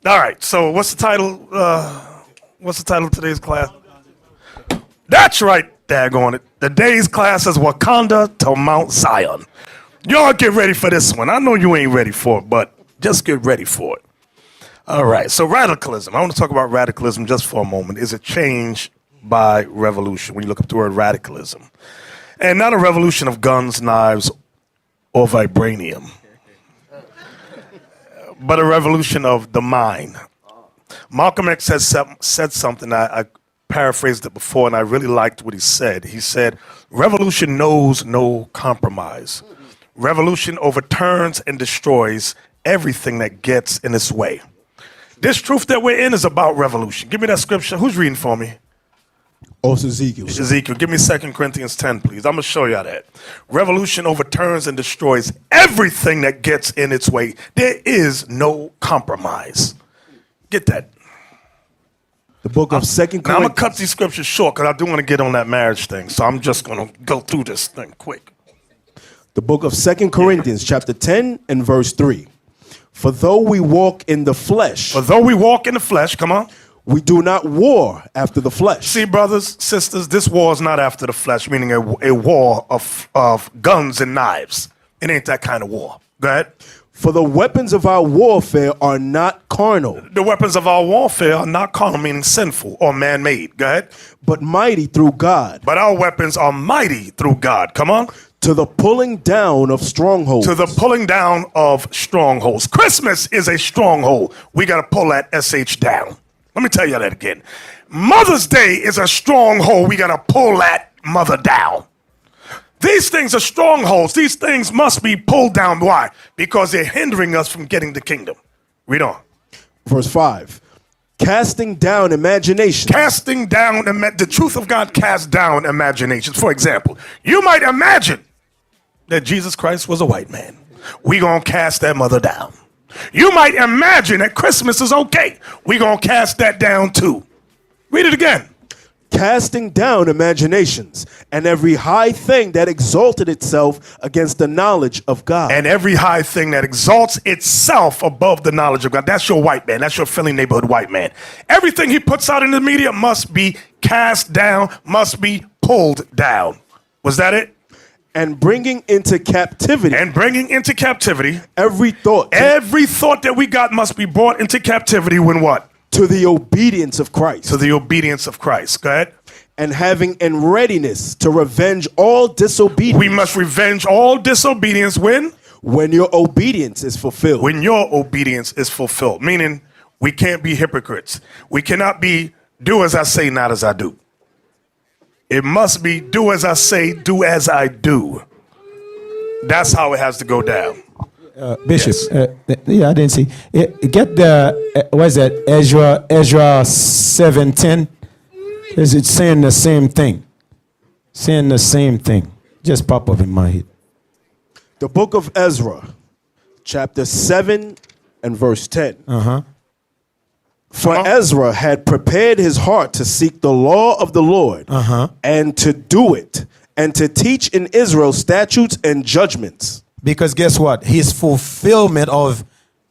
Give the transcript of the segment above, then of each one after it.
All right, so what's the title? What's the title of today's class? That's right, daggone it. Today's class is Wakanda to Mount Zion. Y'all get ready for this one. I know you ain't ready for it, but just get ready for it. All right, so radicalism. I want to talk about radicalism just for a moment. Is a change by revolution when you look up the word radicalism. And not a revolution of guns, knives, or vibranium, but a revolution of the mind. Malcolm X has said something, I paraphrased it before, and I really liked what he said. He said, revolution knows no compromise. Revolution overturns and destroys everything that gets in its way. This truth that we're in is about revolution. Give me that scripture. Who's reading for me? Oh, it's Ezekiel. Ezekiel. Give me 2 Corinthians 10, please. I'm going to show y'all that. Revolution overturns and destroys everything that gets in its way. There is no compromise. Get that. The book of 2 Corinthians. Now, I'm going to cut these scriptures short because I do want to get on that marriage thing. So I'm just going to go through this thing quick. The book of 2 Corinthians, chapter 10 and verse 3. For though we walk in the flesh. For though we walk in the flesh, come on. We do not war after the flesh. See, brothers, sisters, this war is not after the flesh, meaning a war of guns and knives. It ain't that kind of war. Go ahead. For the weapons of our warfare are not carnal. The weapons of our warfare are not carnal, meaning sinful or man-made. Go ahead. But mighty through God. But our weapons are mighty through God. Come on. To the pulling down of strongholds. To the pulling down of strongholds. Christmas is a stronghold. We got to pull that SH down. Let me tell you that again. Mother's Day is a stronghold. We got to pull that mother down. These things are strongholds. These things must be pulled down. Why? Because they're hindering us from getting the kingdom. Read on. Verse 5. Casting down imaginations. Casting down, the truth of God casts down imaginations. For example, you might imagine that Jesus Christ was a white man. We gonna cast that mother down. You might imagine that Christmas is okay. We gonna cast that down too. Read it again. Casting down imaginations and every high thing that exalted itself against the knowledge of God. And every high thing that exalts itself above the knowledge of God. That's your white man. That's your Philly neighborhood white man. Everything he puts out in the media must be cast down, must be pulled down. Was that it? And bringing into captivity. And bringing into captivity. Every thought. Every thought that we got must be brought into captivity when what? To the obedience of Christ. To the obedience of Christ. Go ahead. And having in readiness to revenge all disobedience. We must revenge all disobedience when? When your obedience is fulfilled. When your obedience is fulfilled. Meaning we can't be hypocrites. We cannot be do as I say, not as I do. It must be do as I say, do as I do. That's how it has to go down. Bishop, yes. Yeah, I didn't see. Get the, what is that, Ezra 7:10? Is it saying the same thing? Saying the same thing. Just pop up in my head. The book of Ezra, chapter 7 and verse 10. For Ezra had prepared his heart to seek the law of the Lord and to do it and to teach in Israel statutes and judgments. Because guess what? His fulfillment of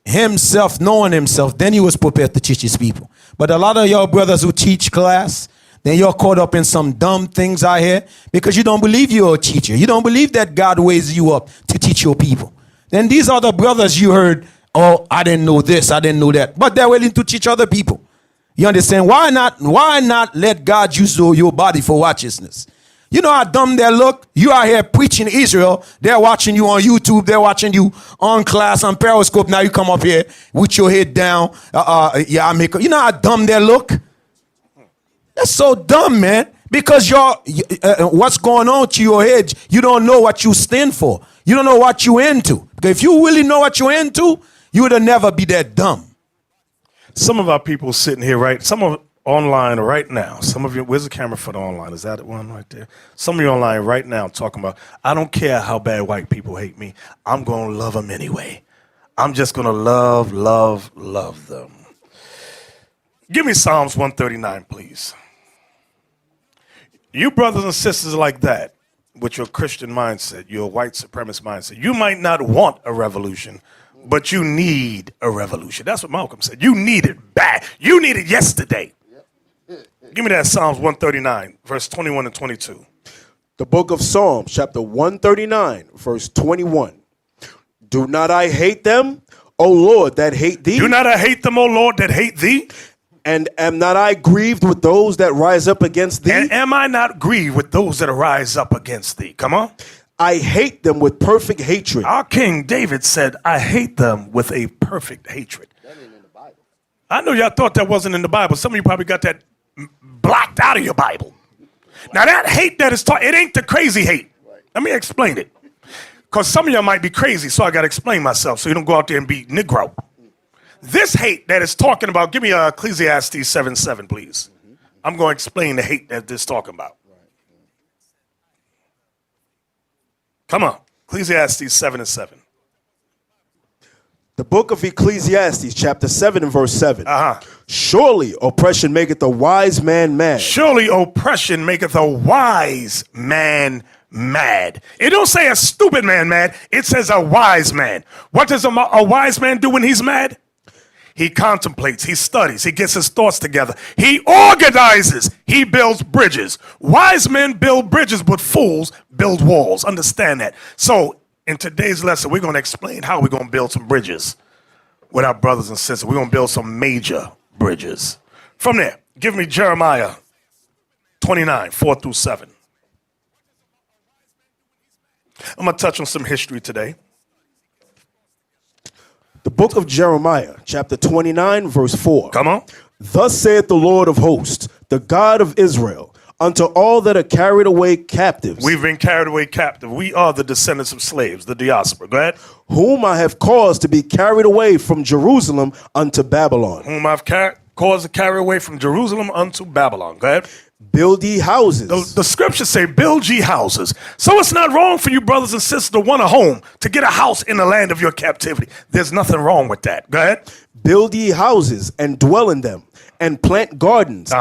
himself, knowing himself, then he was prepared to teach his people. But a lot of y'all brothers who teach class, then you're caught up in some dumb things out here because you don't believe you're a teacher. You don't believe that God weighs you up to teach your people. Then these are the brothers you heard, oh, I didn't know this, I didn't know that. But they're willing to teach other people. You understand? Why not let God use your body for righteousness? You know how dumb they look? You are here preaching Israel. They're watching you on YouTube. They're watching you on class, on Periscope. Now you come up here with your head down. You know how dumb they look? That's so dumb, man. Because what's going on to your head, you don't know what you stand for. You don't know what you're into. Because if you really know what you're into, you would have never be that dumb. Some of our people sitting here, right? Some of online right now. Some of you, where's the camera for the online? Is that one right there? Some of you online right now talking about, I don't care how bad white people hate me. I'm going to love them anyway. I'm just going to love them. Give me Psalms 139, please. You brothers and sisters like that, with your Christian mindset, your white supremacist mindset, you might not want a revolution, But you need a revolution. That's what Malcolm said. You need it bad. You need it yesterday. Give me that Psalms 139, verse 21 and 22. The book of Psalms, chapter 139, verse 21. Do not I hate them, O Lord, that hate thee? Do not I hate them, O Lord, that hate thee? And am not I grieved with those that rise up against thee? And am I not grieved with those that rise up against thee? Come on. I hate them with perfect hatred. Our King David said, I hate them with a perfect hatred. That ain't in the Bible. I know y'all thought that wasn't in the Bible. Some of you probably got that blocked out of your Bible. Now that hate that is taught, it ain't the crazy hate. Let me explain it. Because some of y'all might be crazy, so I got to explain myself so you don't go out there and be Negro. This hate that is talking about, give me Ecclesiastes 7:7, please. I'm going to explain the hate that this is talking about. Come on, Ecclesiastes 7:7. The book of Ecclesiastes, chapter 7 and verse 7. Uh-huh. Surely oppression maketh a wise man mad. Surely oppression maketh a wise man mad. It don't say a stupid man mad. It says a wise man. What does a wise man do when he's mad? He contemplates, he studies, he gets his thoughts together. He organizes, he builds bridges. Wise men build bridges, but fools build walls. Understand that. So in today's lesson, we're going to explain how we're going to build some bridges with our brothers and sisters. We're going to build some major bridges. From there, give me Jeremiah 29, 4 through 7. I'm going to touch on some history today. The book of Jeremiah, chapter 29, verse 4. Come on. Thus saith the Lord of hosts, the God of Israel, unto all that are carried away captives. We've been carried away captive. We are the descendants of slaves, the diaspora. Go ahead. Whom I have caused to be carried away from Jerusalem unto Babylon. Whom I've caused to carry away from Jerusalem unto Babylon. Go ahead. Build ye houses. The scriptures say, build ye houses. So it's not wrong for you brothers and sisters to want a home, to get a house in the land of your captivity. There's nothing wrong with that. Go ahead. Build ye houses and dwell in them, and plant gardens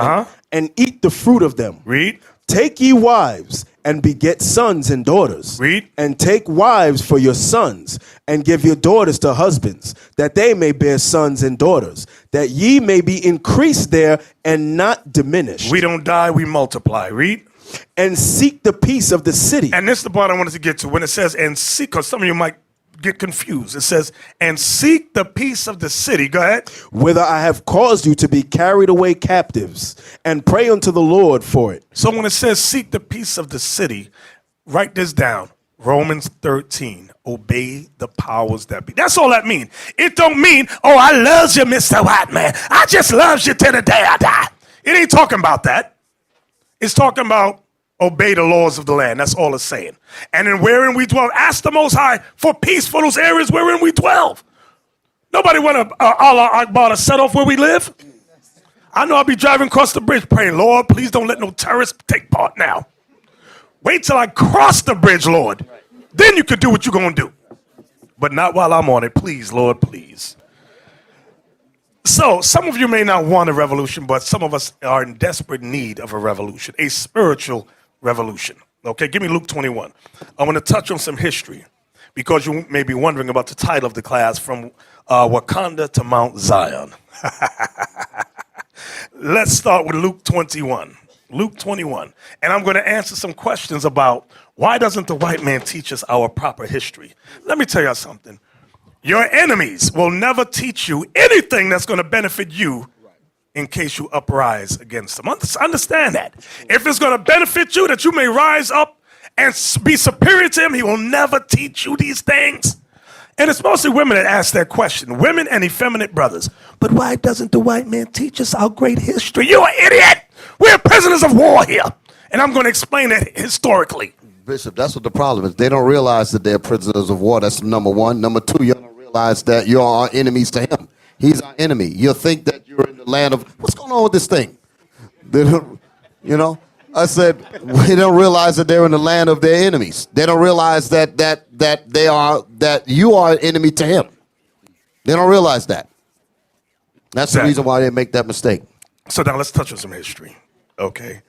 and eat the fruit of them. Read. Take ye wives and beget sons and daughters. Read. And take wives for your sons, and give your daughters to husbands, that they may bear sons and daughters, that ye may be increased there and not diminished. We don't die, we multiply. Read. And seek the peace of the city. And this is the part I wanted to get to. When it says, and seek, because some of you might get confused. It says, and seek the peace of the city. Go ahead. Whither I have caused you to be carried away captives, and pray unto the Lord for it. So when it says seek the peace of the city, write this down. Romans 13, obey the powers that be. That's all that means. It don't mean, oh, I love you, Mr. White Man. I just love you till the day I die. It ain't talking about that. It's talking about obey the laws of the land. That's all it's saying. And then wherein we dwell, ask the Most High for peace for those areas wherein we dwell. Nobody want Allah Akbar to set off where we live. I know I'll be driving across the bridge praying, Lord, please don't let no terrorists take part now. Wait till I cross the bridge, Lord. Then you could do what you're going to do. But not while I'm on it. Please, Lord, please. So some of you may not want a revolution, but some of us are in desperate need of a revolution, a spiritual revolution. Okay, give me Luke 21. I want to touch on some history because you may be wondering about the title of the class, from Wakanda to Mount Zion. Let's start with Luke 21. Luke 21. And I'm going to answer some questions about why doesn't the white man teach us our proper history? Let me tell you something. Your enemies will never teach you anything that's going to benefit you in case you uprise against them. Understand that. If it's going to benefit you, that you may rise up and be superior to him, he will never teach you these things. And it's mostly women that ask that question. Women and effeminate brothers. But why doesn't the white man teach us our great history? You're an idiot. We're prisoners of war here. And I'm going to explain it historically. Bishop, that's what the problem is. They don't realize that they're prisoners of war. That's number one. Number two, you don't realize that you're our enemies to him. He's our enemy. You'll think that you're in the land of, what's going on with this thing? They don't, you know, I said, they don't realize that they're in the land of their enemies. They don't realize that you are an enemy to him. They don't realize that. That's the reason why they make that mistake. So now let's touch on some history. Okay.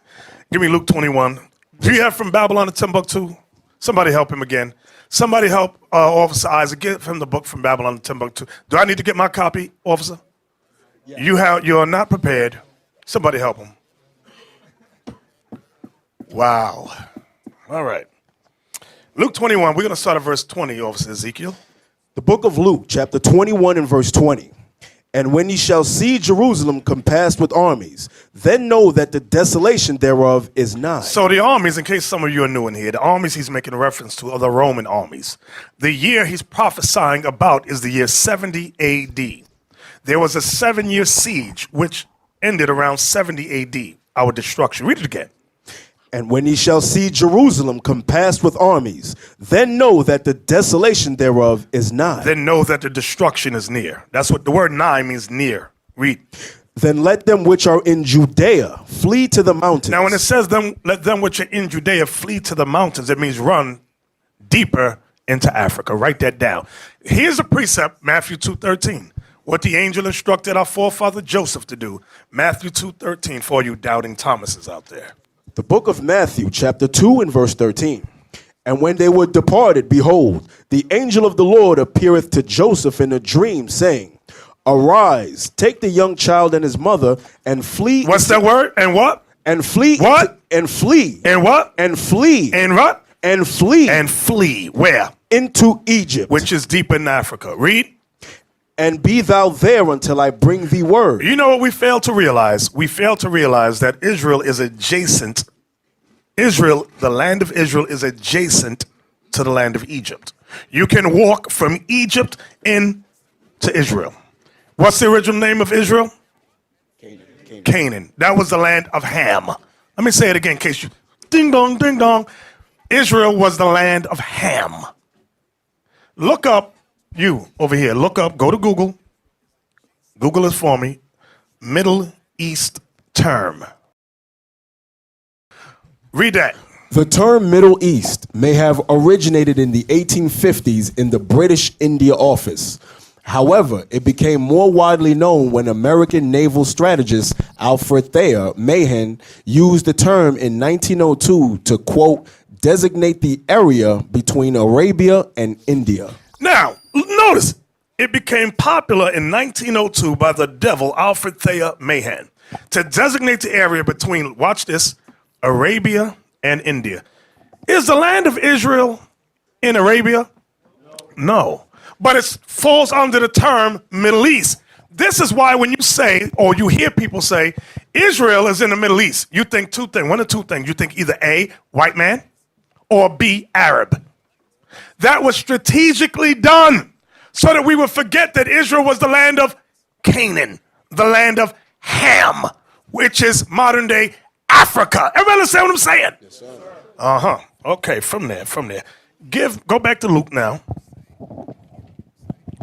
Give me Luke 21. Do you have from Babylon to Timbuktu? Somebody help him again. Somebody help Officer Isaac. Give him the book from Babylon to Timbuktu. Do I need to get my copy, officer? Yeah. You are not prepared. Somebody help him. Wow. All right. Luke 21. We're going to start at verse 20, Officer Ezekiel. The book of Luke, chapter 21 and verse 20. And when ye shall see Jerusalem compassed with armies, then know that the desolation thereof is nigh. So the armies, in case some of you are new in here, the armies he's making a reference to are the Roman armies. The year he's prophesying about is the year 70 AD. There was a 7-year siege, which ended around 70 AD, our destruction. Read it again. And when ye shall see Jerusalem compassed with armies, then know that the desolation thereof is nigh. Then know that the destruction is near. That's what the word nigh means, near. Read. Then let them which are in Judea flee to the mountains. Now, when it says let them which are in Judea flee to the mountains, it means run deeper into Africa. Write that down. Here's a precept, Matthew 2:13. What the angel instructed our forefather Joseph to do. Matthew 2:13 for you doubting Thomases out there. The book of Matthew, chapter 2 and verse 13. And when they were departed, behold, the angel of the Lord appeareth to Joseph in a dream, saying, Arise, take the young child and his mother, and flee. What's that word? And what? And flee. What? And flee. And what? And flee. And what? And flee. And flee. Where? Into Egypt. Which is deep in Africa. Read. And be thou there until I bring thee word. You know what we fail to realize? We fail to realize that Israel is adjacent. Israel, the land of Israel, is adjacent to the land of Egypt. You can walk from Egypt into Israel. What's the original name of Israel? Canaan. That was the land of Ham. Let me say it again in case you... Ding dong, ding dong. Israel was the land of Ham. Look up. You, over here, look up, go to Google. Google it for me. Middle East term. Read that. The term Middle East may have originated in the 1850s in the British India Office. However, it became more widely known when American naval strategist Alfred Thayer Mahan used the term in 1902 to, quote, designate the area between Arabia and India. Now, notice, it became popular in 1902 by the devil Alfred Thayer Mahan to designate the area between, watch this, Arabia and India. Is the land of Israel in Arabia? No. But it falls under the term Middle East. This is why when you say, or you hear people say, Israel is in the Middle East, you think two things. One of two things. You think either A, white man, or B, Arab. That was strategically done so that we would forget that Israel was the land of Canaan, the land of Ham, which is modern day Africa. Everybody understand what I'm saying? Yes, sir. Uh-huh. Okay, from there. Go back to Luke now.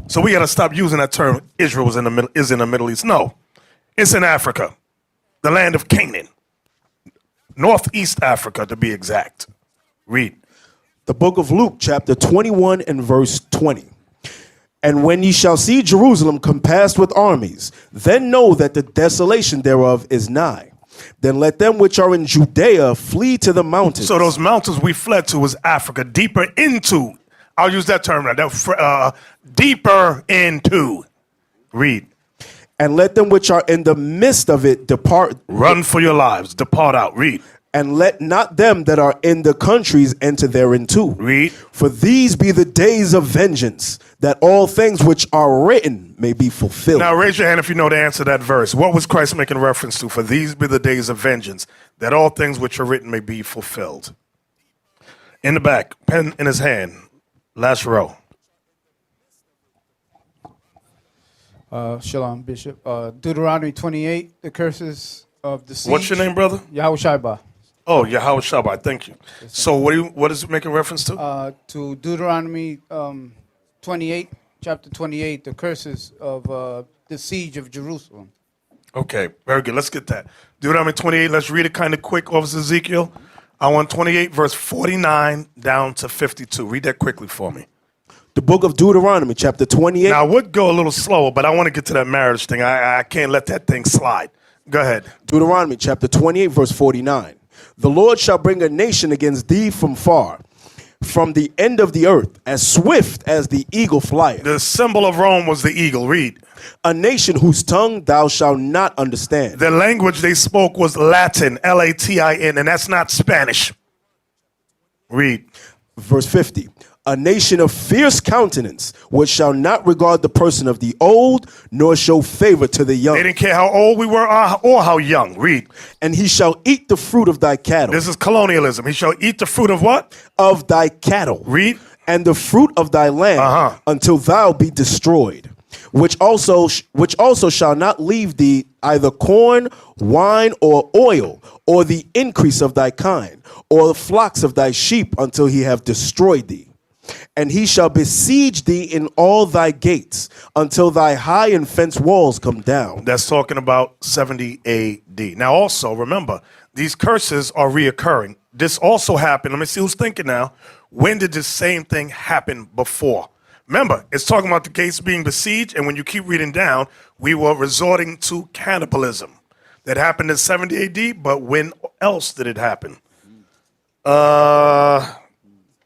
So we got to stop using that term, Israel is in the Middle East. No, it's in Africa, the land of Canaan. Northeast Africa, to be exact. Read. The book of Luke, chapter 21 and verse 20. And when ye shall see Jerusalem compassed with armies, then know that the desolation thereof is nigh. Then let them which are in Judea flee to the mountains. So those mountains we fled to was Africa, deeper into. I'll use that term now. Deeper into. Read. And let them which are in the midst of it depart. Run for your lives. Depart out. Read. And let not them that are in the countries enter thereinto. Read. For these be the days of vengeance, that all things which are written may be fulfilled. Now raise your hand if you know the answer to that verse. What was Christ making reference to? For these be the days of vengeance, that all things which are written may be fulfilled. In the back, pen in his hand, last row. Shalom, Bishop. Deuteronomy 28, the curses of the siege. What's your name, brother? Yahushua. Oh, Yahweh Shabbat, thank you. So what is it making reference to? To Deuteronomy 28, chapter 28, the curses of the siege of Jerusalem. Okay, very good. Let's get that. Deuteronomy 28, let's read it kind of quick, Officer Ezekiel. I want 28, verse 49 down to 52. Read that quickly for me. The book of Deuteronomy, chapter 28. Now, I would go a little slower, but I want to get to that marriage thing. I can't let that thing slide. Go ahead. Deuteronomy, chapter 28, verse 49. The Lord shall bring a nation against thee from far, from the end of the earth, as swift as the eagle flieth. The symbol of Rome was the eagle. Read. A nation whose tongue thou shalt not understand. The language they spoke was Latin, Latin, and that's not Spanish. Read. Verse 50. A nation of fierce countenance, which shall not regard the person of the old, nor show favor to the young. They didn't care how old we were or how young. Read. And he shall eat the fruit of thy cattle. This is colonialism. He shall eat the fruit of what? Of thy cattle. Read. And the fruit of thy land until thou be destroyed. Which also shall not leave thee either corn, wine, or oil, or the increase of thy kind, or the flocks of thy sheep, until he have destroyed thee. And he shall besiege thee in all thy gates, until thy high and fenced walls come down. That's talking about 70 AD. Now also, remember, these curses are reoccurring. This also happened. Let me see who's thinking now. When did this same thing happen before? Remember, it's talking about the gates being besieged, and when you keep reading down, we were resorting to cannibalism. That happened in 70 AD, but when else did it happen?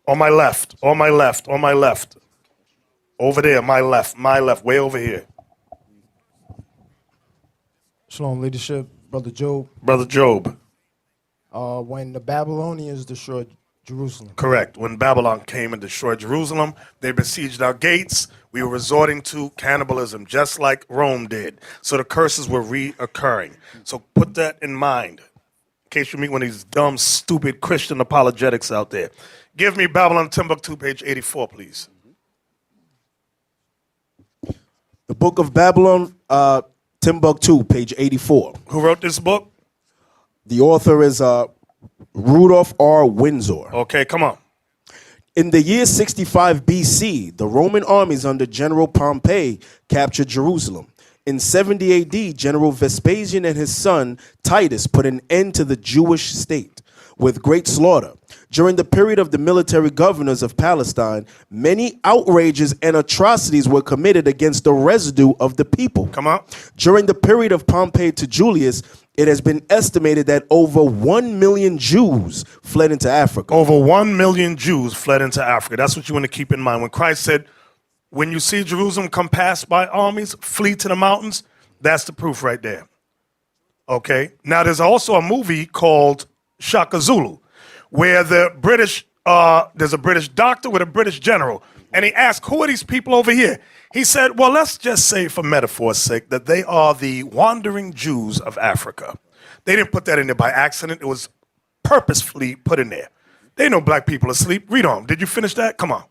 On my left, on my left, on my left. Over there, my left, way over here. Shalom, leadership, Brother Job. Brother Job. When the Babylonians destroyed Jerusalem. Correct. When Babylon came and destroyed Jerusalem, they besieged our gates. We were resorting to cannibalism, just like Rome did. So the curses were reoccurring. So put that in mind, in case you meet one of these dumb, stupid Christian apologetics out there. Give me Babylon Timbuktu, page 84, please. The book of Babylon, Timbuktu, page 84. Who wrote this book? The author is Rudolph R. Windsor. Okay, come on. In the year 65 BC, the Roman armies under General Pompey captured Jerusalem. In 70 AD, General Vespasian and his son Titus put an end to the Jewish state with great slaughter. During the period of the military governors of Palestine, many outrages and atrocities were committed against the residue of the people. Come on. During the period of Pompey to Julius, it has been estimated that over 1 million Jews fled into Africa. Over 1 million Jews fled into Africa. That's what you want to keep in mind. When Christ said, when you see Jerusalem come past by armies, flee to the mountains, that's the proof right there. Okay? Now, there's also a movie called Shaka Zulu, where the British, there's a British doctor with a British general, and he asked, who are these people over here? He said, well, let's just say for metaphor's sake that they are the wandering Jews of Africa. They didn't put that in there by accident. It was purposefully put in there. They know black people asleep. Read on. Did you finish that? Come on.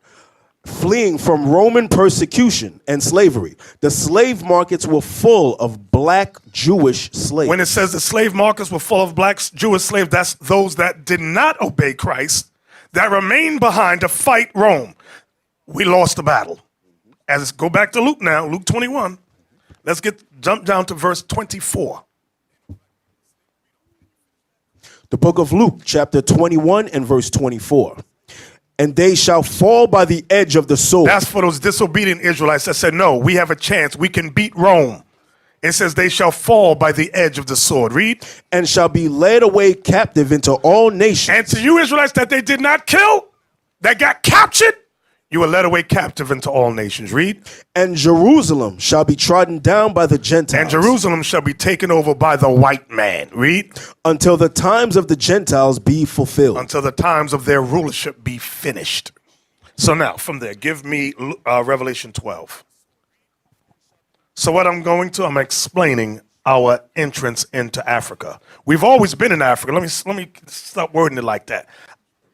Fleeing from Roman persecution and slavery, the slave markets were full of black Jewish slaves. When it says the slave markets were full of black Jewish slaves, that's those that did not obey Christ, that remained behind to fight Rome. We lost the battle. As go back to Luke now, Luke 21. Let's jump down to verse 24. The book of Luke, chapter 21 and verse 24. And they shall fall by the edge of the sword. That's for those disobedient Israelites that said, no, we have a chance. We can beat Rome. It says they shall fall by the edge of the sword. Read. And shall be led away captive into all nations. And to you Israelites that they did not kill, that got captured, you were led away captive into all nations. Read. And Jerusalem shall be trodden down by the Gentiles. And Jerusalem shall be taken over by the white man. Read. Until the times of the Gentiles be fulfilled. Until the times of their rulership be finished. So now, from there, give me Revelation 12. So what I'm explaining our entrance into Africa. We've always been in Africa. Let me stop wording it like that.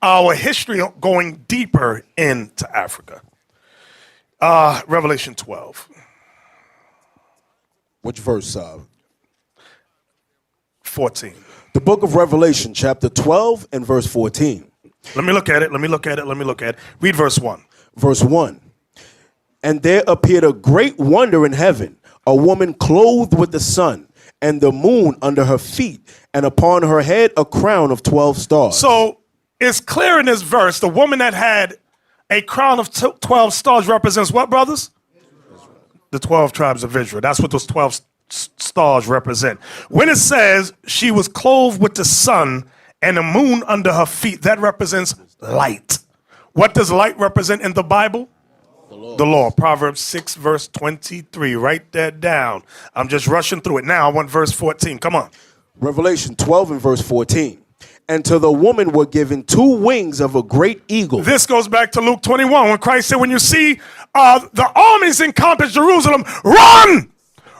Our history going deeper into Africa. Revelation 12. Which verse? 14. The book of Revelation, chapter 12 and verse 14. Let me look at it. Read verse 1. Verse 1. And there appeared a great wonder in heaven, a woman clothed with the sun, and the moon under her feet, and upon her head a crown of 12 stars. So it's clear in this verse, the woman that had a crown of 12 stars represents what, brothers? The 12 tribes of Israel. That's what those 12 stars represent. When it says she was clothed with the sun and the moon under her feet, that represents light. What does light represent in the Bible? The law. Proverbs 6, verse 23. Write that down. I'm just rushing through it. Now I want verse 14. Come on. Revelation 12 and verse 14. And to the woman were given 2 wings of a great eagle. This goes back to Luke 21 when Christ said, when you see the armies encompass Jerusalem, run!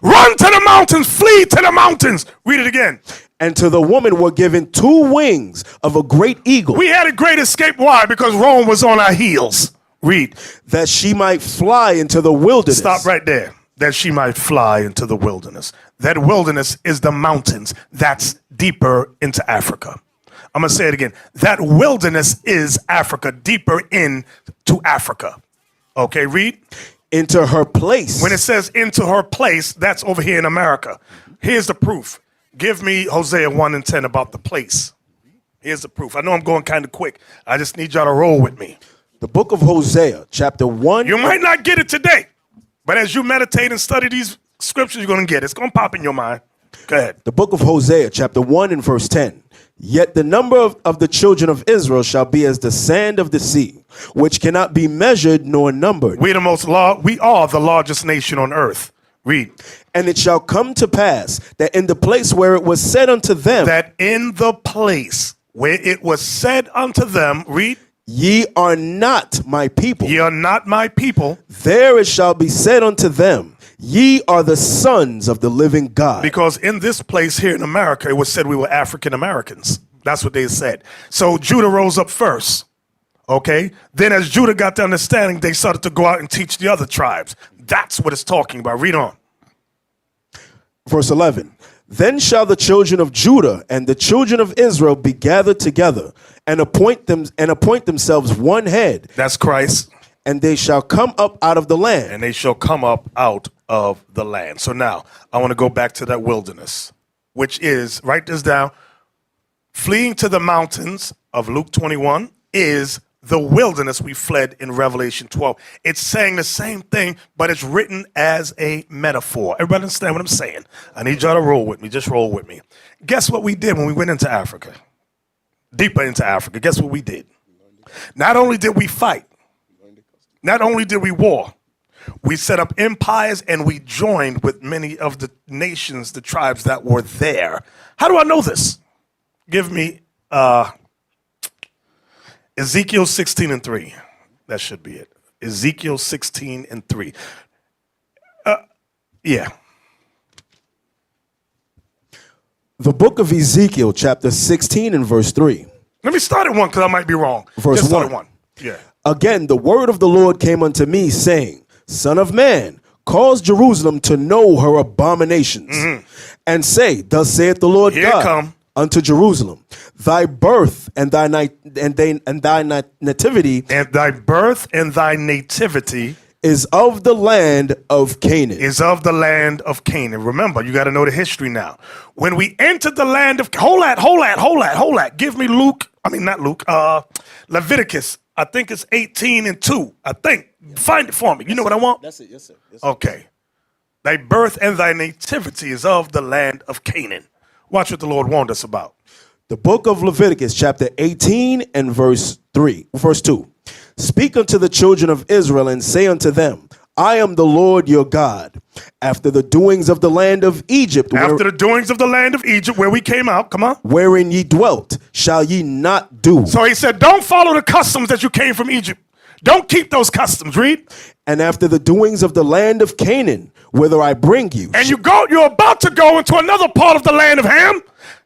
Run to the mountains, flee to the mountains. Read it again. And to the woman were given 2 wings of a great eagle. We had a great escape. Why? Because Rome was on our heels. Read. That she might fly into the wilderness. Stop right there. That she might fly into the wilderness. That wilderness is the mountains. That's deeper into Africa. I'm going to say it again. That wilderness is Africa, deeper into Africa. Okay, read. Into her place. When it says into her place, that's over here in America. Here's the proof. Give me Hosea 1 and 10 about the place. Here's the proof. I know I'm going kind of quick. I just need y'all to roll with me. The book of Hosea, chapter 1. You might not get it today, but as you meditate and study these scriptures, you're going to get it. It's going to pop in your mind. Go ahead. The book of Hosea, chapter 1 and verse 10. Yet the number of the children of Israel shall be as the sand of the sea, which cannot be measured nor numbered. We are the largest nation on earth. Read. And it shall come to pass that in the place where it was said unto them, that in the place where it was said unto them, read. Ye are not my people. Ye are not my people. There it shall be said unto them, ye are the sons of the living God. Because in this place here in America, it was said we were African Americans. That's what they said. So Judah rose up first. Okay. Then as Judah got the understanding, they started to go out and teach the other tribes. That's what it's talking about. Read on. Verse 11. Then shall the children of Judah and the children of Israel be gathered together and appoint themselves one head. That's Christ. And they shall come up out of the land. And they shall come up out of the land. So now I want to go back to that wilderness, which is, write this down, fleeing to the mountains of Luke 21 is the wilderness we fled in Revelation 12. It's saying the same thing, but it's written as a metaphor. Everybody understand what I'm saying? I need y'all to roll with me. Just roll with me. Guess what we did when we went into Africa? Deeper into Africa. Guess what we did? Not only did we fight, not only did we war, we set up empires and we joined with many of the nations, the tribes that were there. How do I know this? Give me Ezekiel 16 and 3. That should be it. Ezekiel 16 and 3. Yeah. The book of Ezekiel, chapter 16 and verse 3. Let me start at 1 because I might be wrong. Verse Just start 1. at 1. Yeah. Again, the word of the Lord came unto me, saying, Son of man, cause Jerusalem to know her abominations, and say, Thus saith the Lord Here God come. unto Jerusalem, thy birth and thy nativity And thy birth and thy nativity is of the land of Canaan. is of the land of Canaan. Remember, you got to know the history now. When we entered the land of, hold that. Give me Leviticus. I think it's 18 and 2. I think. Find it for me. You know what I want? That's it, yes, sir. Yes, sir. Okay. Thy birth and thy nativity is of the land of Canaan. Watch what the Lord warned us about. The book of Leviticus, chapter 18 and verse 2. Speak unto the children of Israel and say unto them, I am the Lord your God. After the doings of the land of Egypt, After the doings of the land of Egypt, where we came out, come on. wherein ye dwelt, shall ye not do. So he said, don't follow the customs that you came from Egypt. Don't keep those customs. Read. And after the doings of the land of Canaan, whither I bring you. And you're about to go into another part of the land of Ham.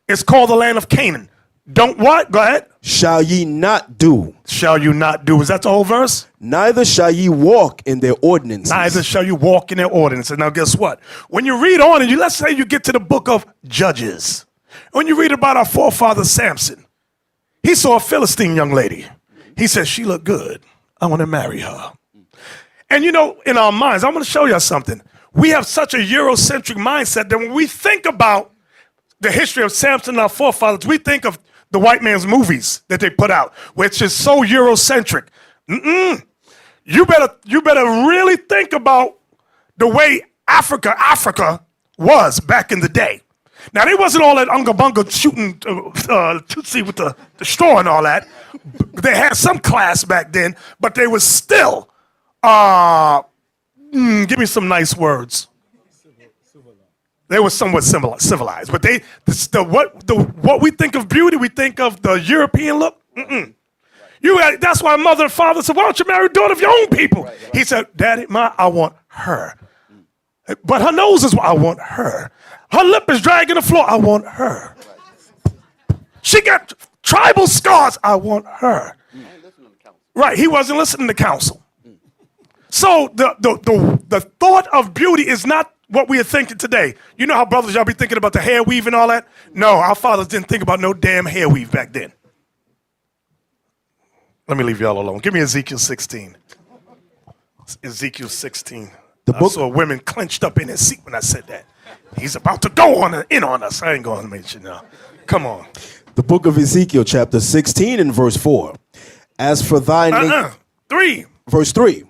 It's called the land of Canaan. Don't what? Go ahead. Shall ye not do. Shall you not do? Is that the whole verse? Neither shall ye walk in their ordinances. Neither shall you walk in their ordinances. Now guess what? When you read on and let's say you get to the book of Judges. When you read about our forefather Samson, he saw a Philistine young lady. He said, she looked good. I want to marry her. And in our minds, I'm going to show you something. We have such a Eurocentric mindset that when we think about the history of Samson and our forefathers, we think of the white man's movies that they put out, which is so Eurocentric. You better really think about the way Africa was back in the day. Now, they wasn't all that unga bunga shooting Tootsie with the straw and all that. They had some class back then, but they was still, give me some nice words. They were somewhat civilized, but what we think of beauty, we think of the European look. That's why mother and father said, why don't you marry a daughter of your own people? He said, Daddy, I want her. But her nose is what I want her. Her lip is dragging the floor. I want her. She got tribal scars. I want her. Right, he wasn't listening to counsel. So the thought of beauty is not what we are thinking today. You know how brothers, y'all be thinking about the hair weave and all that? No, our fathers didn't think about no damn hair weave back then. Let me leave y'all alone. Give me Ezekiel 16. Ezekiel 16. I saw women clenched up in their seat when I said that. He's about to go in on us. I ain't going to mention now. Come on. The book of Ezekiel, chapter 16 and verse 4. As for thy 3. Verse 3.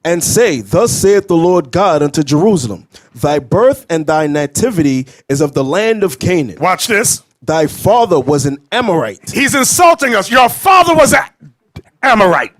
And say, thus saith the Lord God unto Jerusalem, thy birth and thy nativity is of the land of Canaan. Watch this. Thy father was an Amorite. He's insulting us. Your father was an Amorite.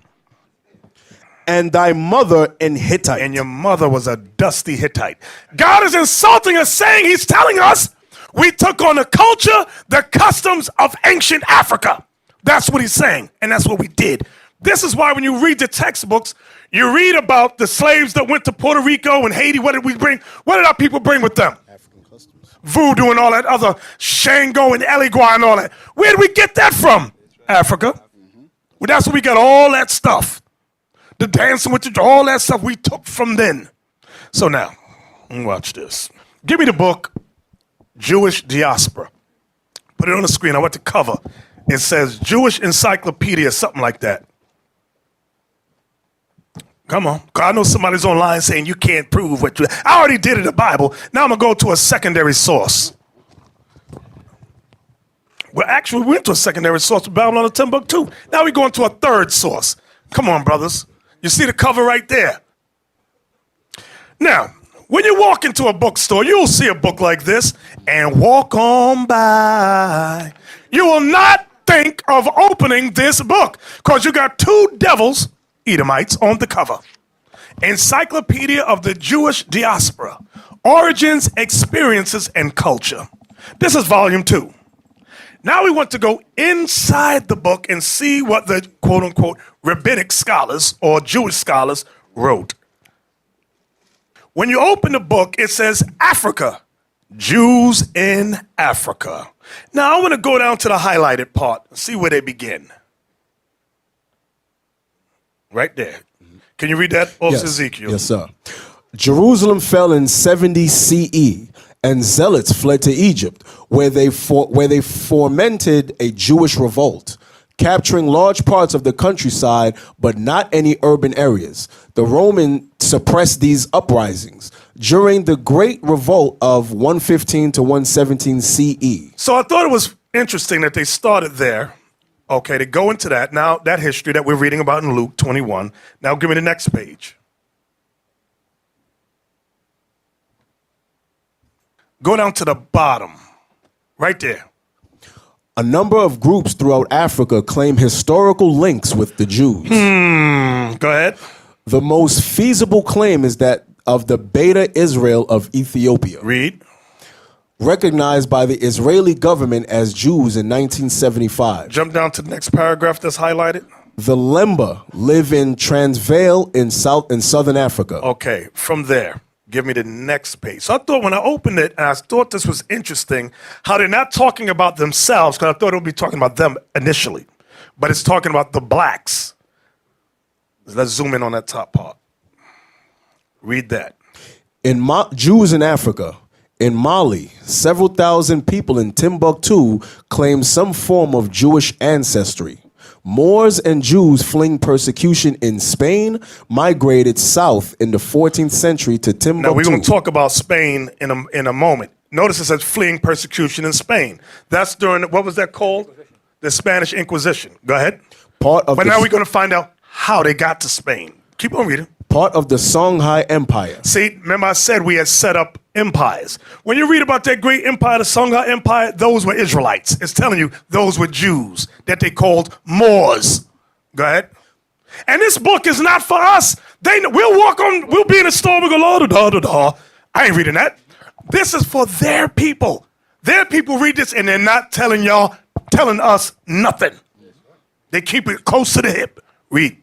And thy mother an Hittite. And your mother was a dusty Hittite. God is insulting us, saying, he's telling us we took on the culture, the customs of ancient Africa. That's what he's saying. And that's what we did. This is why when you read the textbooks, you read about the slaves that went to Puerto Rico and Haiti. What did we bring? What did our people bring with them? African customs. Voodoo and all that other Shango and Eligua and all that. Where did we get that from? Africa. Well, that's where we got all that stuff. The dancing with all that stuff we took from then. So now, watch this. Give me the book, Jewish Diaspora. Put it on the screen. I want the cover. It says Jewish Encyclopedia, something like that. Come on. I know somebody's online saying you can't prove what you... I already did it in the Bible. Now I'm going to go to a secondary source. Well, actually, we went to a secondary source with Babylon and Timbuktu. Now we're going to a third source. Come on, brothers. You see the cover right there. Now, when you walk into a bookstore, you'll see a book like this and walk on by. You will not think of opening this book because you got two devils, Edomites, on the cover. Encyclopedia of the Jewish Diaspora, Origins, Experiences, and Culture. This is volume 2. Now we want to go inside the book and see what the quote-unquote rabbinic scholars or Jewish scholars wrote. When you open the book, it says Africa, Jews in Africa. Now I want to go down to the highlighted part and see where they begin. Right there. Can you read that? Yes. Ezekiel. Yes, sir. Jerusalem fell in 70 CE, and zealots fled to Egypt, where they fomented a Jewish revolt, capturing large parts of the countryside, but not any urban areas. The Romans suppressed these uprisings during the Great Revolt of 115 to 117 CE. So I thought it was interesting that they started there. Okay, to go into that. Now, that history that we're reading about in Luke 21. Now, give me the next page. Go down to the bottom. Right there. A number of groups throughout Africa claim historical links with the Jews. Go ahead. The most feasible claim is that of the Beta Israel of Ethiopia. Read. Recognized by the Israeli government as Jews in 1975. Jump down to the next paragraph that's highlighted. The Lemba live in Transvaal in southern Africa. Okay, from there, give me the next page. So I thought when I opened it, and I thought this was interesting, how they're not talking about themselves, because I thought it would be talking about them initially, but it's talking about the blacks. Let's zoom in on that top part. Read that. Jews in Africa. In Mali, several thousand people in Timbuktu claim some form of Jewish ancestry. Moors and Jews fleeing persecution in Spain migrated south in the 14th century to Timbuktu. Now, we're going to talk about Spain in a moment. Notice it says fleeing persecution in Spain. That's during, what was that called? The Spanish Inquisition. Go ahead. But now we're going to find out how they got to Spain. Keep on reading. part of the Songhai Empire. See, remember I said we had set up empires. When you read about that great empire, the Songhai Empire, those were Israelites. It's telling you those were Jews that they called Moors. Go ahead. And this book is not for us. We'll be in a store, we'll go, la-da-da-da-da. I ain't reading that. This is for their people. Their people read this and they're not telling us nothing. They keep it close to the hip. Read.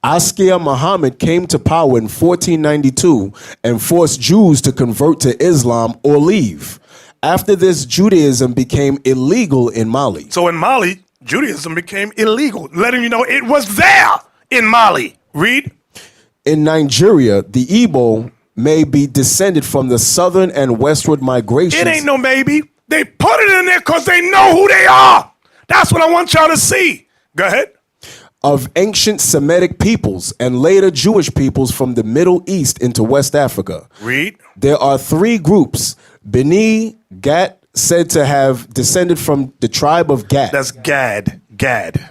Askia Muhammad came to power in 1492 and forced Jews to convert to Islam or leave. After this, Judaism became illegal in Mali. So in Mali, Judaism became illegal, letting you know it was there in Mali. Read. In Nigeria, the Igbo may be descended from the southern and westward migrations. It ain't no maybe. They put it in there because they know who they are. That's what I want y'all to see. Go ahead. Of ancient Semitic peoples and later Jewish peoples from the Middle East into West Africa. Read. There are three groups. Beni Gat, said to have descended from the tribe of Gad. That's Gad. Gad.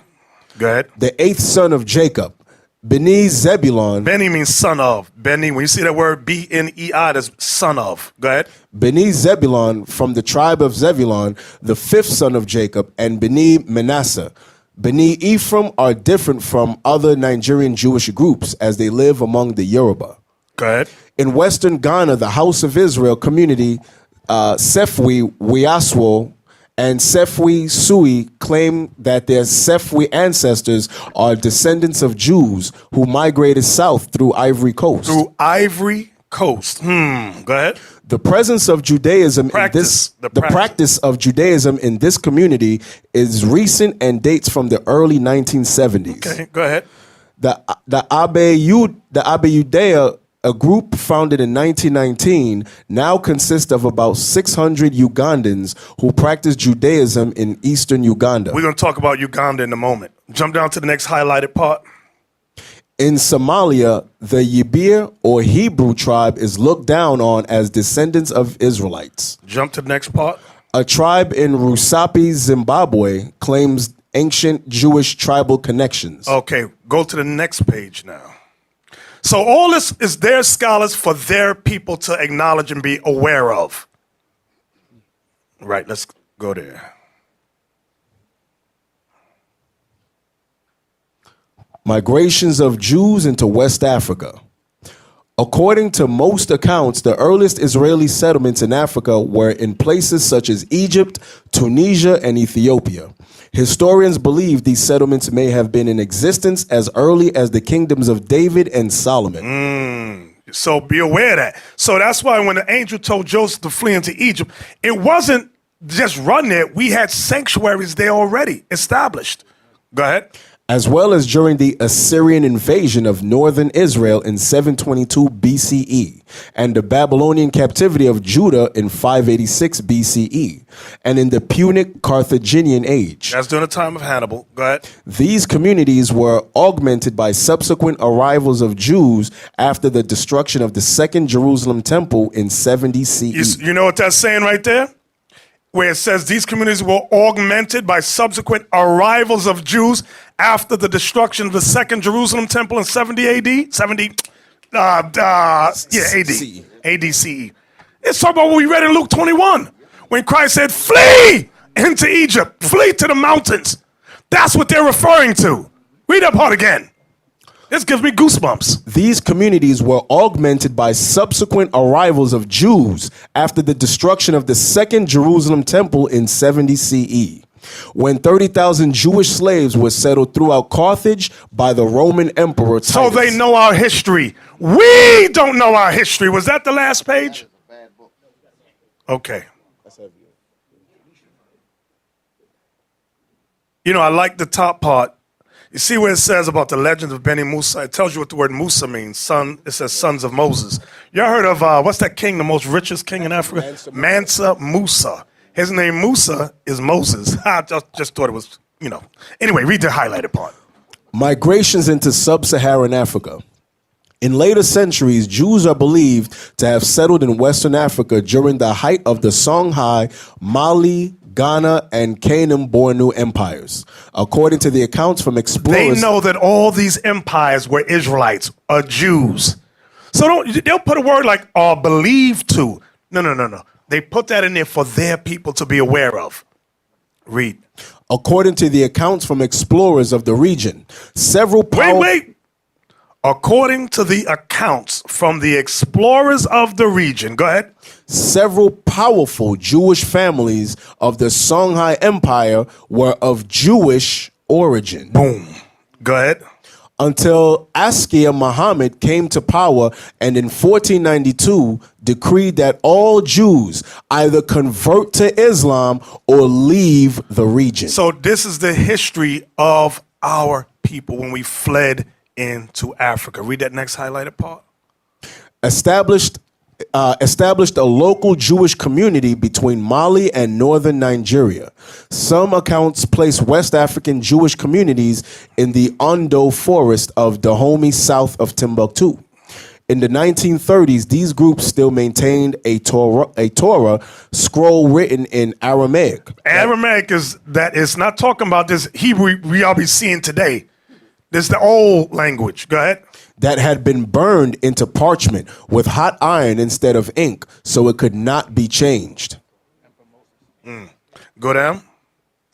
Go ahead. The eighth son of Jacob. Beni Zebulon. Beni means son of. Beni, when you see that word B-N-E-I, that's son of. Go ahead. Beni Zebulon from the tribe of Zebulon, the fifth son of Jacob, and Beni Manasseh. Beni Ephraim are different from other Nigerian Jewish groups as they live among the Yoruba. Go ahead. In Western Ghana, the House of Israel community, Sefwi Wiaswo and Sefwi Sui claim that their Sefwi ancestors are descendants of Jews who migrated south through Ivory Coast. Through Ivory Coast. Go ahead. The presence of Judaism the practice of Judaism in this community is recent and dates from the early 1970s. Okay, go ahead. The Abeyudea, a group founded in 1919, now consists of about 600 Ugandans who practice Judaism in eastern Uganda. We're going to talk about Uganda in a moment. Jump down to the next highlighted part. In Somalia, the Yibir or Hebrew tribe is looked down on as descendants of Israelites. Jump to the next part. A tribe in Rusapi, Zimbabwe claims ancient Jewish tribal connections. Okay, go to the next page now. So all this is their scholars for their people to acknowledge and be aware of. Right, let's go there. Migrations of Jews into West Africa. According to most accounts, the earliest Israeli settlements in Africa were in places such as Egypt, Tunisia, and Ethiopia. Historians believe these settlements may have been in existence as early as the kingdoms of David and Solomon. So be aware of that. So that's why when the angel told Joseph to flee into Egypt, it wasn't just run there. We had sanctuaries there already established. Go ahead. As well as during the Assyrian invasion of northern Israel in 722 BCE, and the Babylonian captivity of Judah in 586 BCE, and in the Punic Carthaginian age. That's during the time of Hannibal. Go ahead. These communities were augmented by subsequent arrivals of Jews after the destruction of the Second Jerusalem Temple in 70 CE. You know what that's saying right there? Where it says these communities were augmented by subsequent arrivals of Jews after the destruction of the Second Jerusalem Temple in 70 AD? 70, AD. AD CE. It's talking about what we read in Luke 21 when Christ said, flee into Egypt, flee to the mountains. That's what they're referring to. Read that part again. This gives me goosebumps. These communities were augmented by subsequent arrivals of Jews after the destruction of the Second Jerusalem Temple in 70 CE, when 30,000 Jewish slaves were settled throughout Carthage by the Roman Emperor Titus. So they know our history. We don't know our history. Was that the last page? Okay. You know, I like the top part. You see where it says about the legend of Beni Musa? It tells you what the word Musa means. Son, it says sons of Moses. You heard of, what's that king, the most richest king in Africa? Mansa Musa. His name Musa is Moses. I just thought it was, you know. Anyway, read the highlighted part. Migrations into sub-Saharan Africa. In later centuries, Jews are believed to have settled in Western Africa during the height of the Songhai, Mali, Ghana, and Canaan-Bornu empires. According to the accounts from They explorers, know that all these empires were Israelites or Jews. So they'll put a word like "are believed to." No. They put that in there for their people to be aware of. Read. according to the accounts from explorers of the region, several Wait. According to the accounts from the explorers of the region, go ahead. several powerful Jewish families of the Songhai Empire were of Jewish origin. Boom. Go ahead. Until Askia Muhammad came to power and in 1492 decreed that all Jews either convert to Islam or leave the region. So this is the history of our people when we fled into Africa. Read that next highlighted part. Established a local Jewish community between Mali and northern Nigeria. Some accounts place West African Jewish communities in the Ondo forest of Dahomey south of Timbuktu. In the 1930s, these groups still maintained a Torah scroll written in Aramaic. Aramaic is not talking about this Hebrew we all be seeing today. This is the old language. Go ahead. That had been burned into parchment with hot iron instead of ink, so it could not be changed. Go down.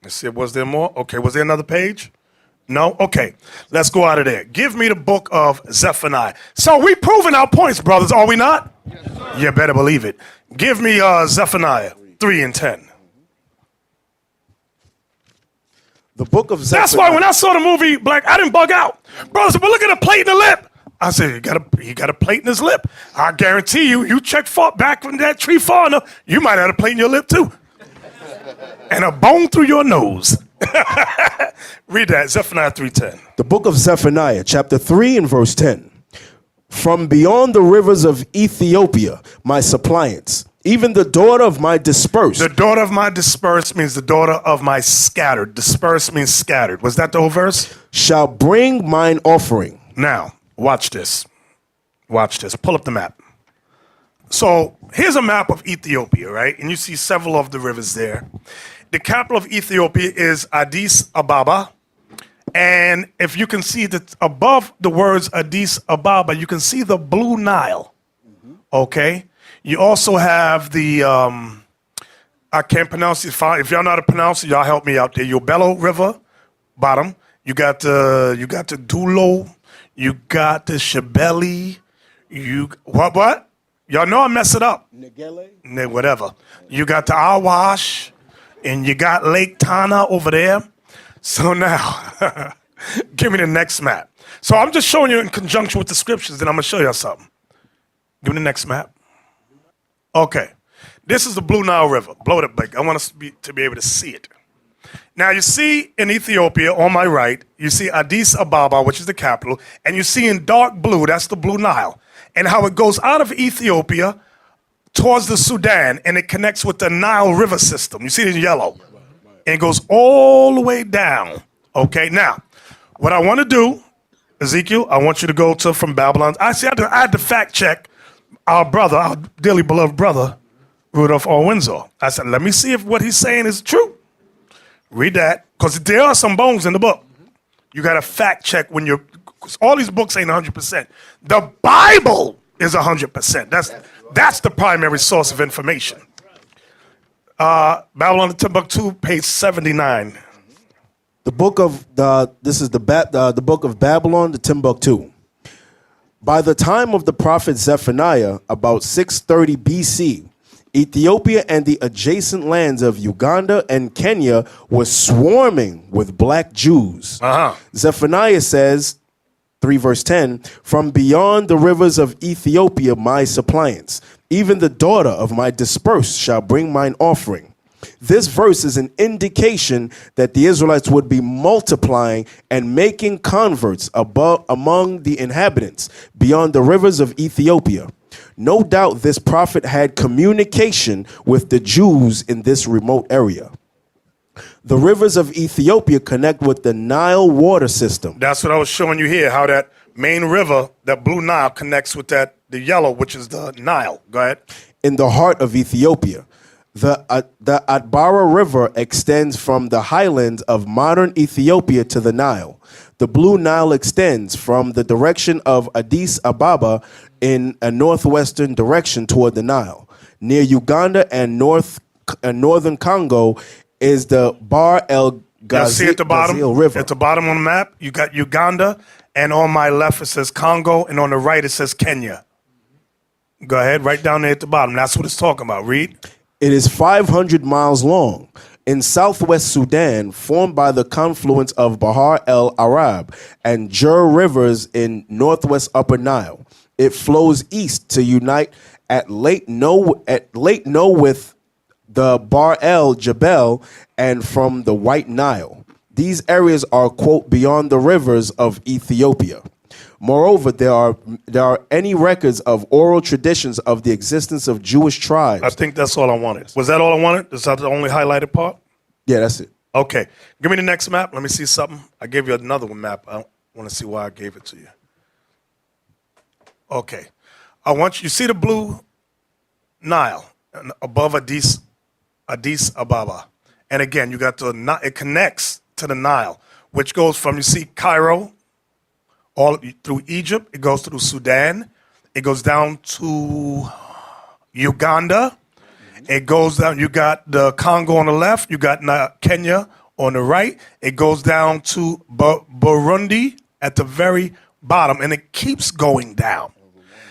Let's see, was there more? Okay, was there another page? No? Okay, let's go out of there. Give me the book of Zephaniah. So we proving our points, brothers, are we not? Yes, sir. You better believe it. Give me Zephaniah 3 and 10. The book of Zephaniah. That's why when I saw the movie Black, I didn't bug out. Brothers, but look at the plate in the lip. I said, he got a plate in his lip. I guarantee you check back from that tree far enough, you might have a plate in your lip too. And a bone through your nose. Read that, Zephaniah 3:10. The book of Zephaniah, chapter 3 and verse 10. From beyond the rivers of Ethiopia, my suppliants, even the daughter of my dispersed. The daughter of my dispersed means the daughter of my scattered. Dispersed means scattered. Was that the whole verse? Shall bring mine offering. Now, watch this. Watch this. Pull up the map. So here's a map of Ethiopia, right? And you see several of the rivers there. The capital of Ethiopia is Addis Ababa. And if you can see that above the words Addis Ababa, you can see the Blue Nile. Okay? You also have the, I can't pronounce it fine. If y'all know how to pronounce it, y'all help me out there. Yobelo River, bottom. You got the Dulo. You got the Shabeli. What? Y'all know I mess it up. Negele? Whatever. You got the Awash, and you got Lake Tana over there. So now, give me the next map. So I'm just showing you in conjunction with the scriptures, then I'm going to show y'all something. Give me the next map. Okay. This is the Blue Nile River. Blow it up big. I want us to be able to see it. Now, you see in Ethiopia, on my right, you see Addis Ababa, which is the capital, and you see in dark blue, that's the Blue Nile, and how it goes out of Ethiopia towards the Sudan, and it connects with the Nile River system. You see it in yellow. And it goes all the way down. Okay, now, what I want to do, Ezekiel, I want you to go to from Babylon. I had to fact check our brother, our dearly beloved brother, Rudolph R. Windsor. I said, let me see if what he's saying is true. Read that, because there are some bones in the book. You got to fact check when you're, all these books ain't 100%. The Bible is 100%. That's the primary source of information. Babylon to Timbuktu, page 79. The book of the book of Babylon to Timbuktu. By the time of the prophet Zephaniah, about 630 BC, Ethiopia and the adjacent lands of Uganda and Kenya were swarming with black Jews. Zephaniah says, 3 verse 10, from beyond the rivers of Ethiopia my suppliants, even the daughter of my dispersed shall bring mine offering. This verse is an indication that the Israelites would be multiplying and making converts among the inhabitants beyond the rivers of Ethiopia. No doubt this prophet had communication with the Jews in this remote area. The rivers of Ethiopia connect with the Nile water system. That's what I was showing you here, how that main river, that blue Nile connects with the yellow, which is the Nile. Go ahead. In the heart of Ethiopia. The Atbara River extends from the highlands of modern Ethiopia to the Nile. The Blue Nile extends from the direction of Addis Ababa in a northwestern direction toward the Nile. Near Uganda and northern Congo is the Bahr el See at the bottom, Ghazal River. at the bottom on the map, you got Uganda, and on my left it says Congo, and on the right it says Kenya. Go ahead, right down there at the bottom. That's what it's talking about. Read. It is 500 miles long. In southwest Sudan, formed by the confluence of Bahr el Arab and Jur rivers in northwest Upper Nile. It flows east to unite at Lake No with the Bahr el Jebel and from the White Nile. These areas are, quote, beyond the rivers of Ethiopia. Moreover, there are any records of oral traditions of the existence of Jewish tribes. I think that's all I wanted. Was that all I wanted? Is that the only highlighted part? Yeah, that's it. Okay. Give me the next map. Let me see something. I gave you another one map. I want to see why I gave it to you. Okay. I want you see the blue Nile above Addis Ababa. And again, you got it connects to the Nile, which goes from, you see Cairo, all through Egypt, it goes through Sudan, it goes down to Uganda, it goes down, you got the Congo on the left, you got Kenya on the right, it goes down to Burundi at the very bottom, and it keeps going down.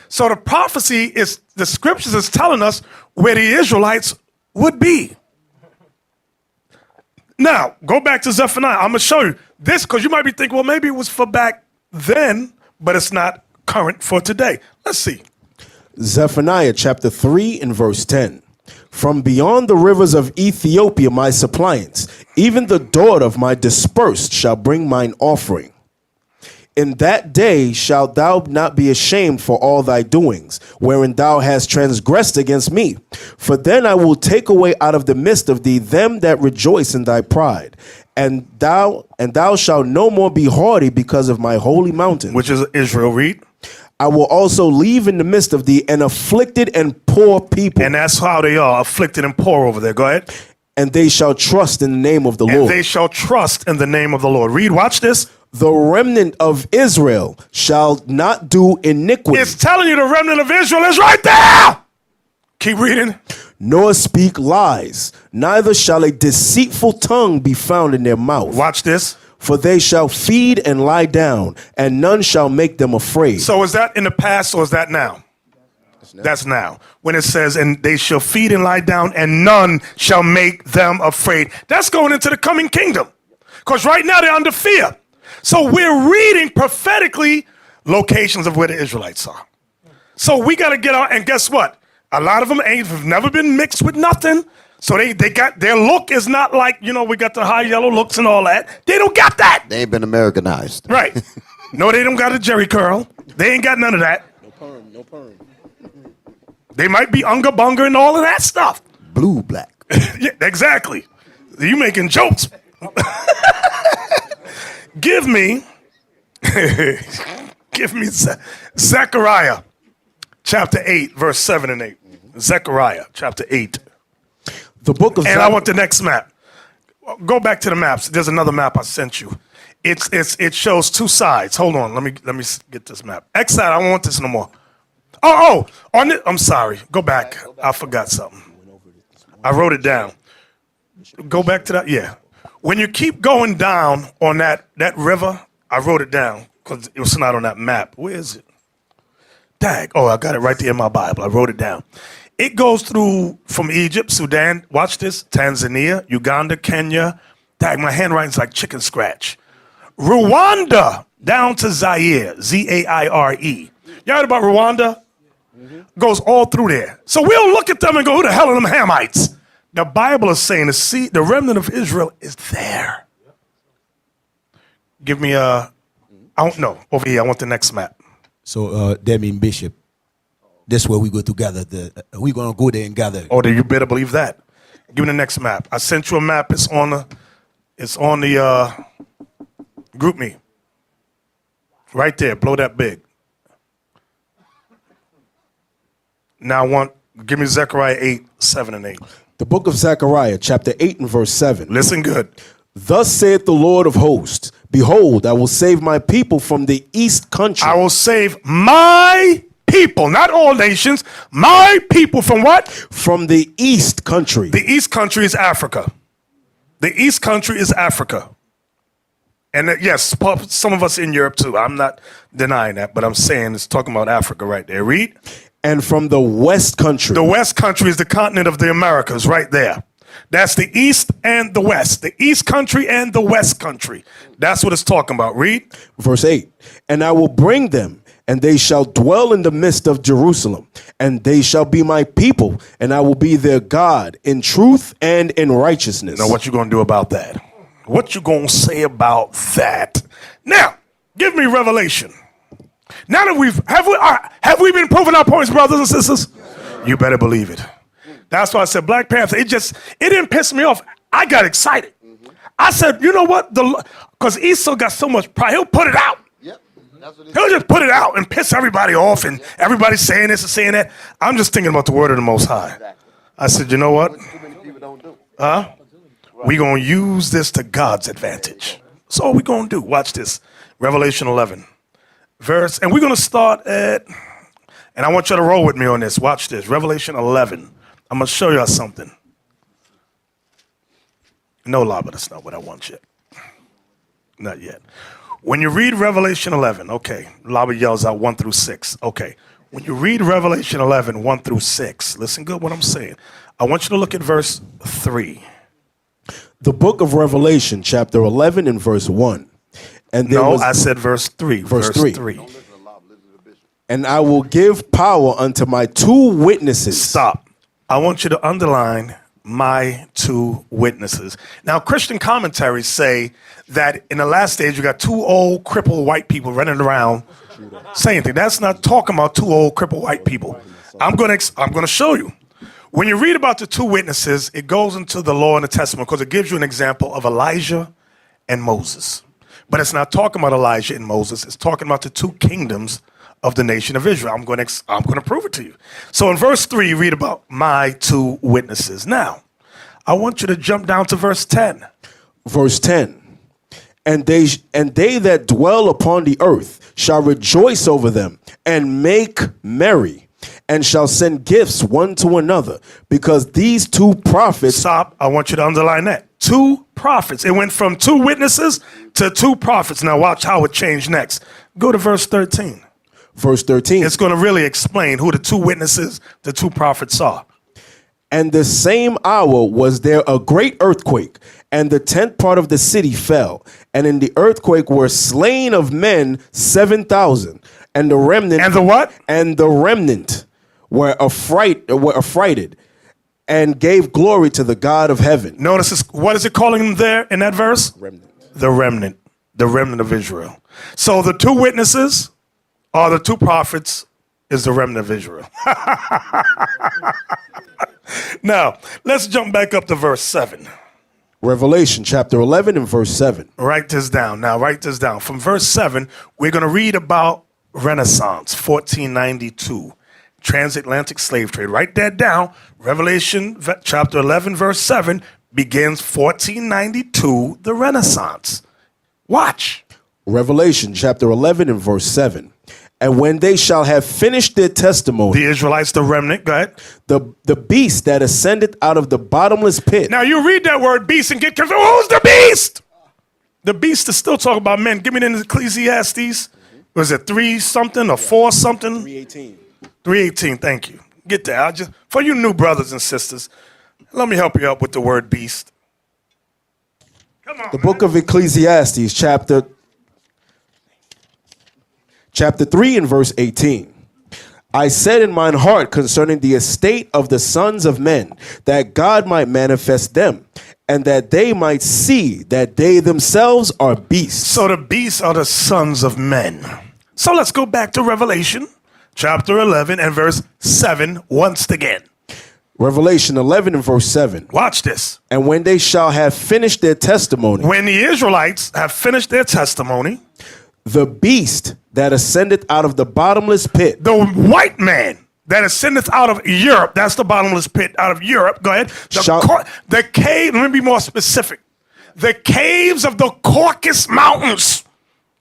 So the prophecy is, the scriptures is telling us where the Israelites would be. Now, go back to Zephaniah. I'm going to show you this because you might be thinking, well, maybe it was for back then, but it's not current for today. Let's see. Zephaniah chapter 3 and verse 10. From beyond the rivers of Ethiopia my suppliants, even the daughter of my dispersed shall bring mine offering. In that day shalt thou not be ashamed for all thy doings, wherein thou hast transgressed against me. For then I will take away out of the midst of thee them that rejoice in thy pride, and thou shalt no more be haughty because of my holy mountain. Which is Israel. Read. I will also leave in the midst of thee an afflicted and poor people. And that's how they are, afflicted and poor over there. Go ahead. And they shall trust in the name of the Lord. And they shall trust in the name of the Lord. Read, watch this. The remnant of Israel shall not do iniquity. It's telling you the remnant of Israel is right there. Keep reading. Nor speak lies, neither shall a deceitful tongue be found in their mouth. Watch this. For they shall feed and lie down, and none shall make them afraid. So is that in the past or is that now? That's now. When it says, and they shall feed and lie down, and none shall make them afraid. That's going into the coming kingdom. Because right now they're under fear. So we're reading prophetically locations of where the Israelites are. So we got to get out, and guess what? A lot of them have never been mixed with nothing. So they got, their look is not like, we got the high yellow looks and all that. They don't got that. They ain't been Americanized. Right. No, they don't got a Jerry curl. They ain't got none of that. No perm. They might be unga bunga and all of that stuff. Blue, black. Yeah, exactly. You making jokes. Give me Zechariah chapter 8, verse 7 and 8. Zechariah chapter 8. The book of And I want the next map. Go back to the maps. There's another map I sent you. It shows two sides. Hold on. Let me get this map. X side, I don't want this no more. On it. I'm sorry. Go back. I forgot something. I wrote it down. Go back to that. Yeah. When you keep going down on that river, I wrote it down because it was not on that map. Where is it? Dag. Oh, I got it right there in my Bible. I wrote it down. It goes through from Egypt, Sudan, watch this, Tanzania, Uganda, Kenya. Dag, my handwriting's like chicken scratch. Rwanda down to Zaire, Z-A-I-R-E. You heard about Rwanda? Goes all through there. So we'll look at them and go, who the hell are them Hamites? The Bible is saying the remnant of Israel is there. Give me I don't know. Over here, I want the next map. So that mean Bishop. That's where we go to gather. We're going to go there and gather. Oh, then you better believe that. Give me the next map. I sent you a map. It's on the group me. Right there. Blow that big. Now give me Zechariah 8, 7 and 8. The book of Zechariah, chapter 8 and verse 7. Listen good. Thus saith the Lord of hosts, behold, I will save my people from the east country. I will save my people, not all nations, my people from what? From the east country. The east country is Africa. The east country is Africa. And yes, some of us in Europe too. I'm not denying that, but I'm saying it's talking about Africa right there. Read. And from the west country. The west country is the continent of the Americas right there. That's the east and the west. The east country and the west country. That's what it's talking about. Read. Verse 8. And I will bring them, and they shall dwell in the midst of Jerusalem, and they shall be my people, and I will be their God in truth and in righteousness. Now, what you going to do about that? What you going to say about that? Now, give me Revelation. Now that have we been proving our points, brothers and sisters? You better believe it. That's why I said Black Panther. It didn't piss me off. I got excited. I said, you know what? Because Esau got so much pride, he'll put it out. Yep. That's what He'll just put it out and piss everybody off, and everybody's saying this and saying that. I'm just thinking about the word of the Most High. I said, you know what? too many people don't do. We're going to use this to God's advantage. That's all we're going to do. Watch this. Revelation 11. Verse, and we're going to start at, and I want you to roll with me on this. Watch this. Revelation 11. I'm going to show you something. No, Lava, that's not what I want yet. Not yet. When you read Revelation 11, okay, Lava yells out 1 through 6. Okay. When you read Revelation 11, 1 through 6, listen good what I'm saying. I want you to look at verse 3. The book of Revelation, chapter 11 and verse 1. And there I said verse 3. Verse 3. Don't listen to Lob, listen to Bishop. And I will give power unto my 2 witnesses. Stop. I want you to underline my 2 witnesses. Now, Christian commentaries say that in the last stage, you got 2 old, crippled white people running around saying things. That's not talking about 2 old, crippled white people. I'm going to show you. When you read about the 2 witnesses, it goes into the law and the testament because it gives you an example of Elijah and Moses. But it's not talking about Elijah and Moses. It's talking about the 2 kingdoms of the nation of Israel. I'm going to prove it to you. So in verse 3, you read about my 2 witnesses. Now, I want you to jump down to verse 10. Verse 10. And they that dwell upon the earth shall rejoice over them and make merry, and shall send gifts one to another, because these 2 prophets. Stop. I want you to underline that. 2 prophets. It went from 2 witnesses to 2 prophets. Now watch how it changed next. Go to verse 13. Verse 13. It's going to really explain who the 2 witnesses, the 2 prophets are. And the same hour was there a great earthquake, and the 10th part of the city fell. And in the earthquake were slain of men 7,000. And the remnant. And the what? And the remnant were affrighted, and gave glory to the God of heaven. Notice this, what is it calling them there in that verse? Remnant. The remnant. The remnant of Israel. So the 2 witnesses are the 2 prophets is the remnant of Israel. Now, let's jump back up to verse 7. Revelation chapter 11 and verse 7. Write this down. Now, write this down. From verse 7, we're going to read about Renaissance, 1492. Transatlantic slave trade. Write that down. Revelation chapter 11, verse 7 begins 1492, the Renaissance. Watch. Revelation chapter 11 and verse 7. And when they shall have finished their testimony, The Israelites, the remnant, go ahead. the beast that ascended out of the bottomless pit. Now you read that word beast and get confused. Who's the beast? The beast is still talking about men. Give me the Ecclesiastes. Was it 3 something or 4 something? 3:18. 3:18, thank you. Get that. For you new brothers and sisters, let me help you out with the word beast. Come on. The book of Ecclesiastes, chapter 3 and verse 18. I said in mine heart concerning the estate of the sons of men, that God might manifest them, and that they might see that they themselves are beasts. So the beasts are the sons of men. So let's go back to Revelation chapter 11 and verse 7 once again. Revelation 11 and verse 7. Watch this. And when they shall have finished their testimony, When the Israelites have finished their testimony, The beast that ascendeth out of the bottomless pit. The white man that ascendeth out of Europe, that's the bottomless pit out of Europe. Go ahead. The cave, let me be more specific. The caves of the Caucasus Mountains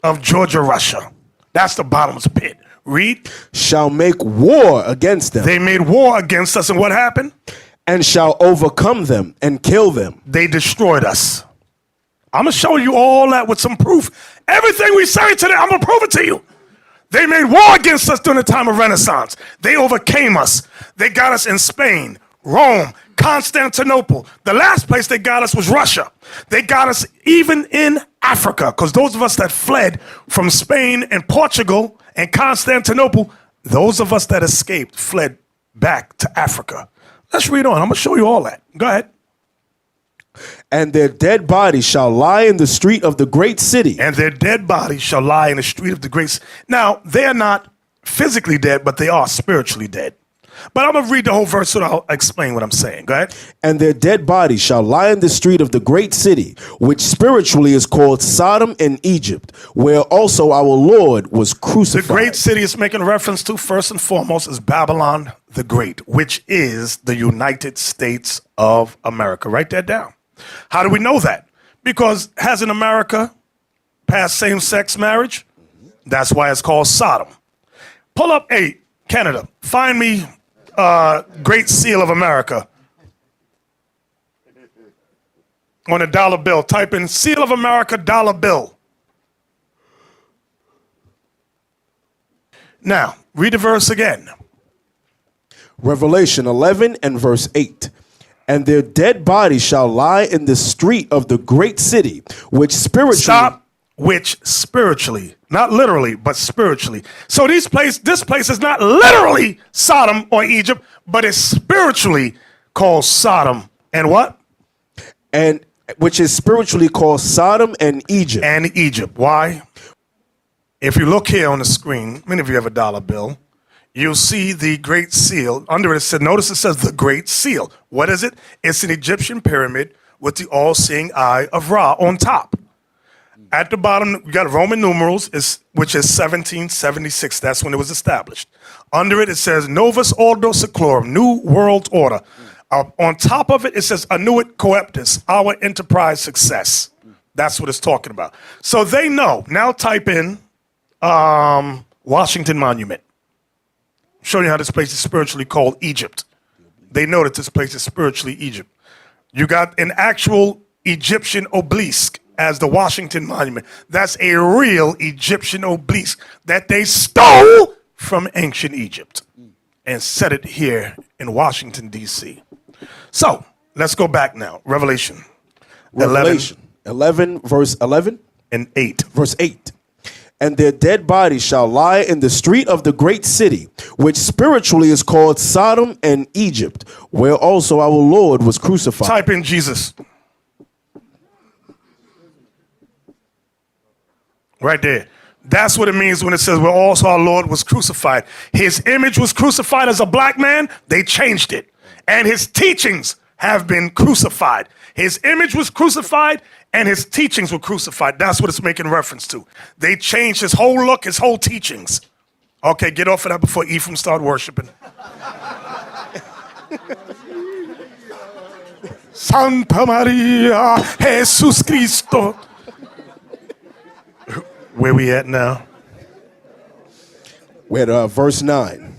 of Georgia, Russia. That's the bottomless pit. Read. Shall make war against them. They made war against us, and what happened? And shall overcome them and kill them. They destroyed us. I'm going to show you all that with some proof. Everything we say today, I'm going to prove it to you. They made war against us during the time of Renaissance. They overcame us. They got us in Spain, Rome, Constantinople. The last place they got us was Russia. They got us even in Africa, because those of us that fled from Spain and Portugal and Constantinople, those of us that escaped fled back to Africa. Let's read on. I'm going to show you all that. Go ahead. And their dead bodies shall lie in the street of the great city. And their dead bodies shall lie in the street of the great city. Now, they are not physically dead, but they are spiritually dead. But I'm going to read the whole verse so I'll explain what I'm saying. Go ahead. And their dead bodies shall lie in the street of the great city, which spiritually is called Sodom and Egypt, where also our Lord was crucified. The great city is making reference to, first and foremost, is Babylon the Great, which is the United States of America. Write that down. How do we know that? Because hasn't America passed same-sex marriage? That's why it's called Sodom. Pull up Canada. Find me Great Seal of America. On a dollar bill. Type in Seal of America dollar bill. Now, read the verse again. Revelation 11 and verse 8. And their dead bodies shall lie in the street of the great city, which spiritually... Stop. Which spiritually, not literally, but spiritually. So this place is not literally Sodom or Egypt, but it's spiritually called Sodom and what? And which is spiritually called Sodom and Egypt. And Egypt. Why? If you look here on the screen, many of you have a dollar bill, you'll see the Great Seal. Under it says, notice it says the Great Seal. What is it? It's an Egyptian pyramid with the all-seeing eye of Ra on top. At the bottom, we got Roman numerals, which is 1776. That's when it was established. Under it, it says Novus Ordo Seclorum, New World Order. On top of it, it says Annuit Coeptus, our enterprise success. That's what it's talking about. So they know. Now type in Washington Monument. Show you how this place is spiritually called Egypt. They know that this place is spiritually Egypt. You got an actual Egyptian obelisk as the Washington Monument. That's a real Egyptian obelisk that they stole from ancient Egypt and set it here in Washington, D.C. So let's go back now. Revelation 11 verse 11 and 8. Verse 8. And their dead bodies shall lie in the street of the great city, which spiritually is called Sodom and Egypt, where also our Lord was crucified. Type in Jesus. Right there. That's what it means when it says where also our Lord was crucified. His image was crucified as a black man. They changed it. And his teachings have been crucified. His image was crucified and his teachings were crucified. That's what it's making reference to. They changed his whole look, his whole teachings. Okay, get off of that before Ephraim start worshiping. Santa Maria, Jesus Cristo. Where we at now? We're at verse 9.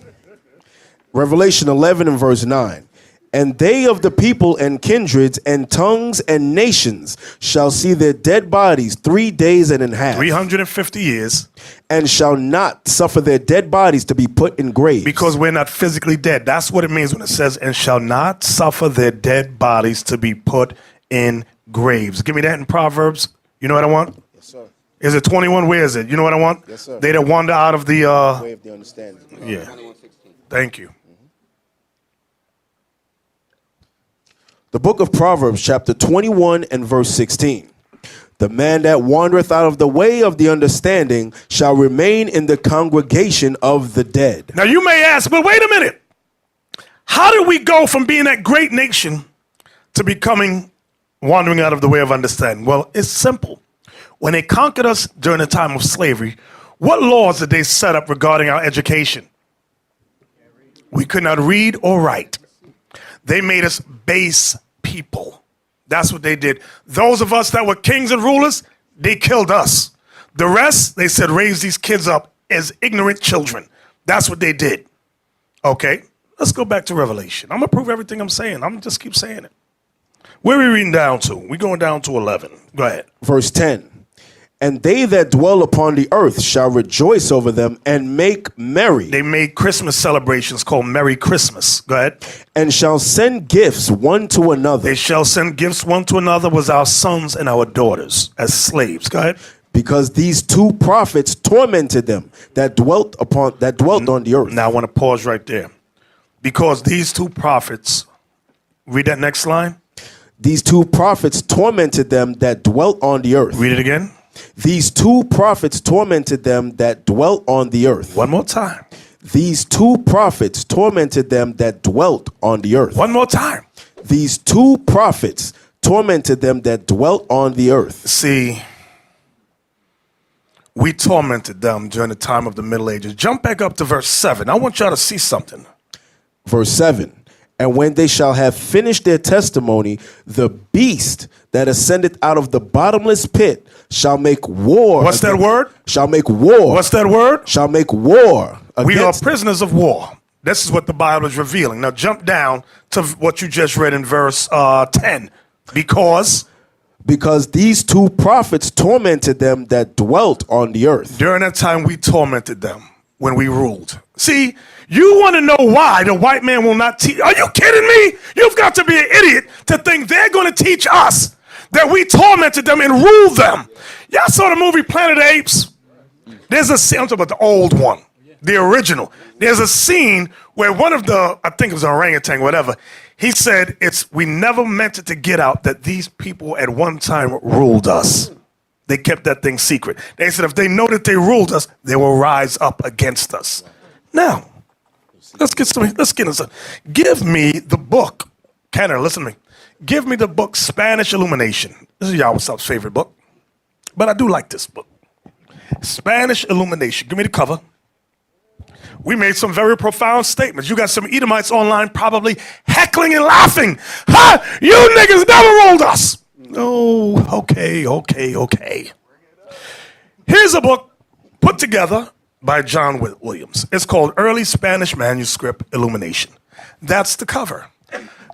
Revelation 11 and verse 9. And they of the people and kindreds and tongues and nations shall see their dead bodies 3 days and a half. 350 years. And shall not suffer their dead bodies to be put in graves. Because we're not physically dead. That's what it means when it says, and shall not suffer their dead bodies to be put in graves. Give me that in Proverbs. You know what I want? Yes, sir. Is it 21? Where is it? You know what I want? Yes, sir. They that wander out of the... Way of the understanding. Yeah. Thank you. The book of Proverbs, chapter 21 and verse 16. The man that wandereth out of the way of the understanding shall remain in the congregation of the dead. Now you may ask, but wait a minute. How did we go from being that great nation to becoming wandering out of the way of understanding? Well, it's simple. When they conquered us during the time of slavery, what laws did they set up regarding our education? We could not read or write. They made us base people. That's what they did. Those of us that were kings and rulers, they killed us. The rest, they said, raise these kids up as ignorant children. That's what they did. Okay, let's go back to Revelation. I'm going to prove everything I'm saying. I'm going to just keep saying it. Where are we reading down to? We're going down to 11. Go ahead. Verse 10. And they that dwell upon the earth shall rejoice over them and make merry. They made Christmas celebrations called Merry Christmas. Go ahead. And shall send gifts one to another. They shall send gifts one to another with our sons and our daughters as slaves. Go ahead. Because these two prophets tormented them that dwelt on the earth. Now I want to pause right there. Because these two prophets, read that next line. These two prophets tormented them that dwelt on the earth. Read it again. These two prophets tormented them that dwelt on the earth. One more time. These two prophets tormented them that dwelt on the earth. One more time. These two prophets tormented them that dwelt on the earth. See, we tormented them during the time of the Middle Ages. Jump back up to verse 7. I want y'all to see something. Verse 7. And when they shall have finished their testimony, the beast that ascended out of the bottomless pit shall make war. What's that word? Shall make war. What's that word? Shall make war. We are prisoners of war. This is what the Bible is revealing. Now jump down to what you just read in verse 10. Because these two prophets tormented them that dwelt on the earth. During that time, we tormented them when we ruled. See, you want to know why the white man will not teach? Are you kidding me? You've got to be an idiot to think they're going to teach us that we tormented them and ruled them. Y'all saw the movie Planet of the Apes? There's a scene, I'm talking about the old one, the original. There's a scene where one of the, I think it was an orangutan, whatever, he said, we never meant it to get out that these people at one time ruled us. They kept that thing secret. They said if they know that they ruled us, they will rise up against us. Now, let's get into some. Give me the book. Canada, listen to me. Give me the book Spanish Illumination. This is y'all's favorite book. But I do like this book. Spanish Illumination. Give me the cover. We made some very profound statements. You got some Edomites online probably heckling and laughing. Ha! You niggas never ruled us. Oh, okay. Here's a book put together by John Williams. It's called Early Spanish Manuscript Illumination. That's the cover.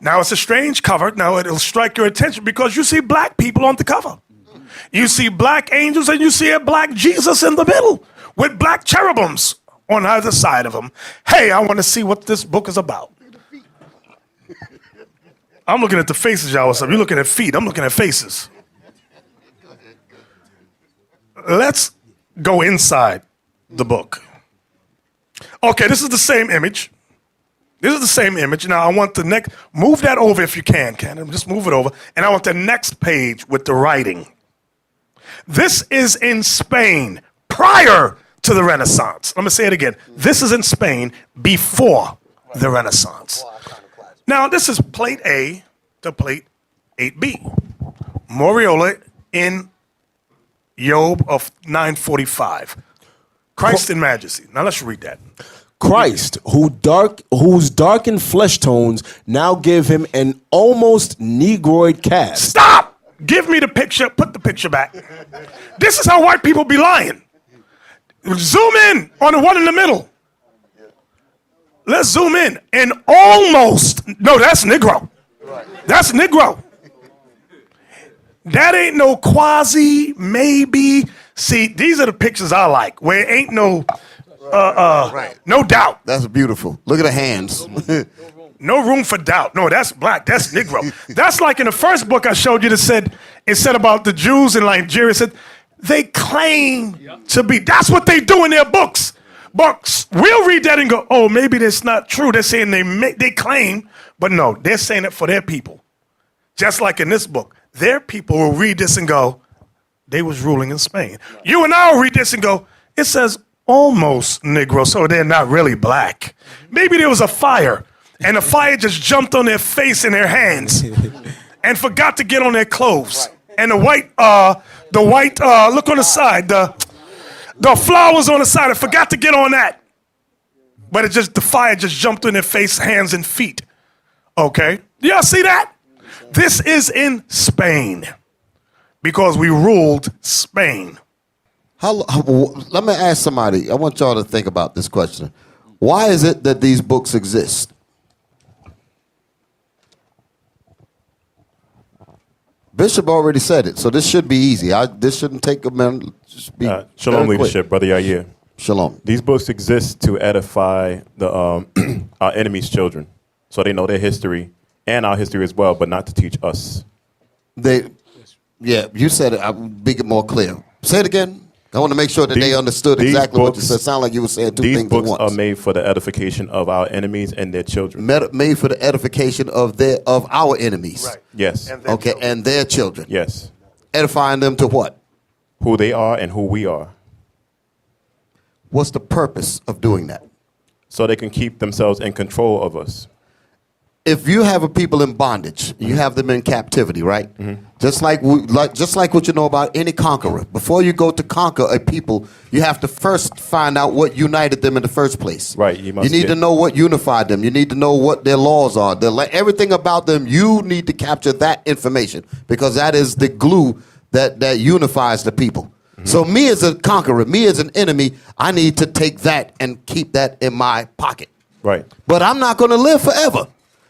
Now, it's a strange cover. Now, it'll strike your attention because you see black people on the cover. You see black angels and you see a black Jesus in the middle with black cherubims on either side of him. Hey, I want to see what this book is about. I'm looking at the faces, y'all. You're looking at feet. I'm looking at faces. Let's go inside the book. Okay, this is the same image. This is the same image. Now, I want the next, move that over if you can. Just move it over. And I want the next page with the writing. This is in Spain prior to the Renaissance. Let me say it again. This is in Spain before the Renaissance. Now, this is plate A to plate 8B. Moriola in Job of 945. Christ in majesty. Now, let's read that. Christ, whose darkened flesh tones now give him an almost negroid cast. Stop! Give me the picture. Put the picture back. This is how white people be lying. Zoom in on the one in the middle. Let's zoom in. And almost, no, that's Negro. That's Negro. That ain't no quasi, maybe. See, these are the pictures I like, where it ain't no, no doubt. That's beautiful. Look at the hands. No room for doubt. No, that's black. That's Negro. That's like in the first book I showed you that it said about the Jews in Nigeria. It said they claim to be. That's what they do in their books. But we'll read that and go, oh, maybe that's not true. They're saying they claim, but no, they're saying it for their people. Just like in this book, their people will read this and go, they was ruling in Spain. You and I will read this and go, it says almost Negro, so they're not really black. Maybe there was a fire, and the fire just jumped on their face and their hands and forgot to get on their clothes. And the white The white, look on the side. The flowers on the side. I forgot to get on that. But the fire just jumped in their face, hands, and feet. Okay. Do y'all see that? This is in Spain. Because we ruled Spain. Let me ask somebody. I want y'all to think about this question. Why is it that these books exist? Bishop already said it, so this should be easy. This shouldn't take a minute. Just be Shalom, very quick. leadership, Brother Yair. Shalom. These books exist to edify the our enemies' children, so they know their history and our history as well, but not to teach us. Yeah, you said it. I'll make it more clear. Say it again. I want to make sure that they understood exactly what you said. It sounded like you were saying two things at once. These books are made for the edification of our enemies and their children. Made for the edification of our enemies. Right. Yes. And their children. Yes. Edifying them to what? Who they are and who we are. What's the purpose of doing that? So they can keep themselves in control of us. If you have a people in bondage, you have them in captivity, right? Mm-hmm. Just like what you know about any conqueror. Before you go to conquer a people, you have to first find out what united them in the first place. Right. You need to know what unified them. You need to know what their laws are. Everything about them, you need to capture that information because that is the glue that unifies the people. Mm-hmm. So me as a conqueror, me as an enemy, I need to take that and keep that in my pocket. Right. But I'm not going to live forever.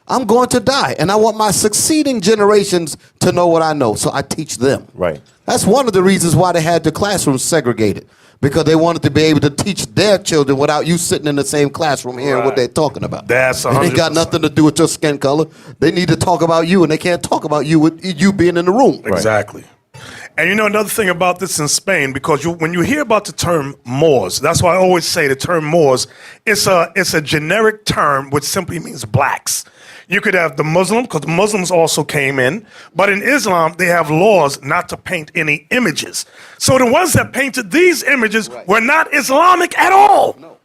I'm going to die, and I want my succeeding generations to know what I know, so I teach them. Right. That's one of the reasons why they had the classrooms segregated, because they wanted to be able to teach their children without you sitting in the same classroom hearing what they're talking about. That's 100%. It ain't got nothing to do with your skin color. They need to talk about you, and they can't talk about you with you being in the room. Exactly. And you know another thing about this in Spain, because when you hear about the term Moors, that's why I always say the term Moors, it's a generic term which simply means blacks. You could have the Muslim, because the Muslims also came in, but in Islam, they have laws not to paint any images. So the ones that painted these images were not Islamic at all. No.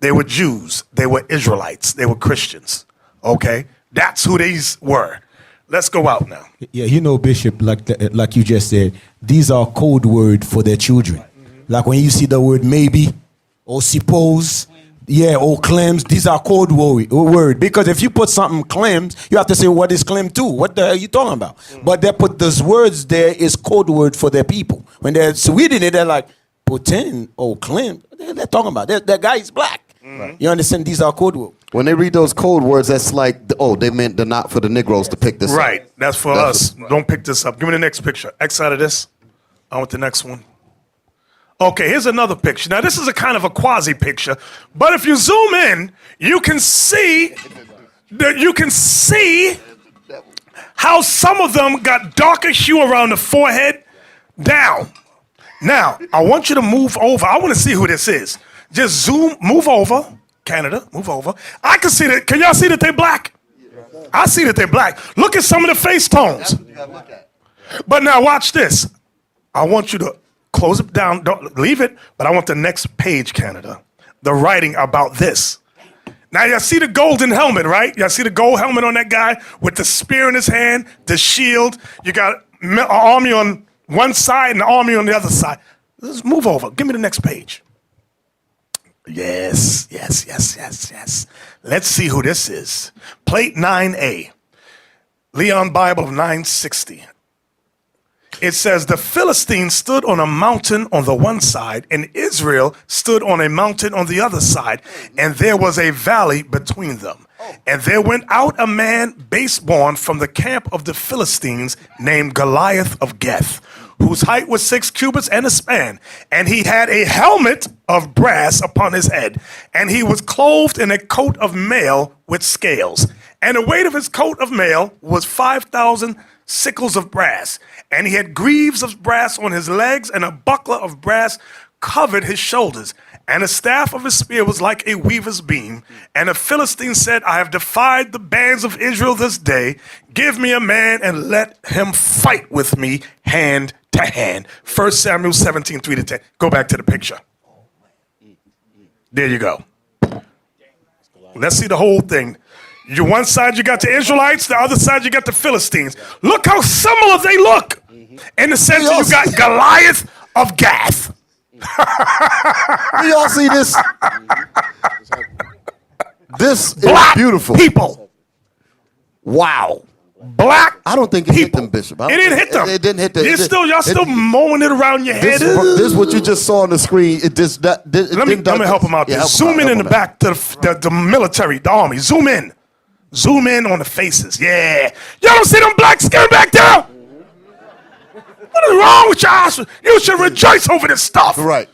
They were Jews, they were Israelites, they were Christians, okay? That's who these were. Let's go out now. Yeah, you know, Bishop, like you just said, these are code word for their children. Mm-hmm. Like when you see the word maybe or suppose, or claims, these are code word. Because if you put something claims, you have to say what is claim to. What the hell are you talking about? Mm-hmm. But they put those words there is code word for their people. When they're reading it, they're like, pretend or claim. They're talking about that guy is black. Mm-hmm. You understand? These are code words. When they read those code words, that's like, they meant they're not for the Negroes to pick this up. Right. That's for us. Don't pick this up. Give me the next picture. X out of this. I want the next one. Okay, here's another picture. Now, this is a kind of a quasi picture, but if you zoom in, you can see how some of them got darker hue around the forehead down. Now, I want you to move over. I want to see who this is. Just move over. Canada, move over. I can see that. Can y'all see that they're black? I see that they're black. Look at some of the face tones. But now watch this. I want you to close it down. Don't leave it. But I want the next page, Canada. The writing about this. Now y'all see the golden helmet, right? Y'all see the gold helmet on that guy with the spear in his hand, the shield. You got an army on one side and an army on the other side. Let's move over. Give me the next page. Yes. Let's see who this is. Plate 9A. Leon Bible of 960. It says, the Philistines stood on a mountain on the one side, and Israel stood on a mountain on the other side, and there was a valley between them. And there went out a man baseborn from the camp of the Philistines named Goliath of Gath, whose height was 6 cubits and a span. And he had a helmet of brass upon his head, and he was clothed in a coat of mail with scales. And the weight of his coat of mail was 5,000 sickles of brass. And he had greaves of brass on his legs, and a buckler of brass covered his shoulders. And the staff of his spear was like a weaver's beam. And the Philistine said, I have defied the bands of Israel this day. Give me a man and let him fight with me hand to hand. 1 Samuel 17, 3-10. Go back to the picture. There you go. Let's see the whole thing. You one side you got the Israelites, the other side you got the Philistines. Look how similar they look. In the sense that you got Goliath of Gath. Do y'all see this? This is Black beautiful. people. Wow. Black I don't think it hit people. them, Bishop. It didn't hit them. It didn't hit them. Y'all still mowing it around your head. This is what you just saw on the screen. It just Let me help him out there. Zoom in the back to the military, the army. Zoom in. Zoom in on the faces. Yeah. Y'all don't see them black skin back there? What is wrong with y'all? You should rejoice over this stuff. Right.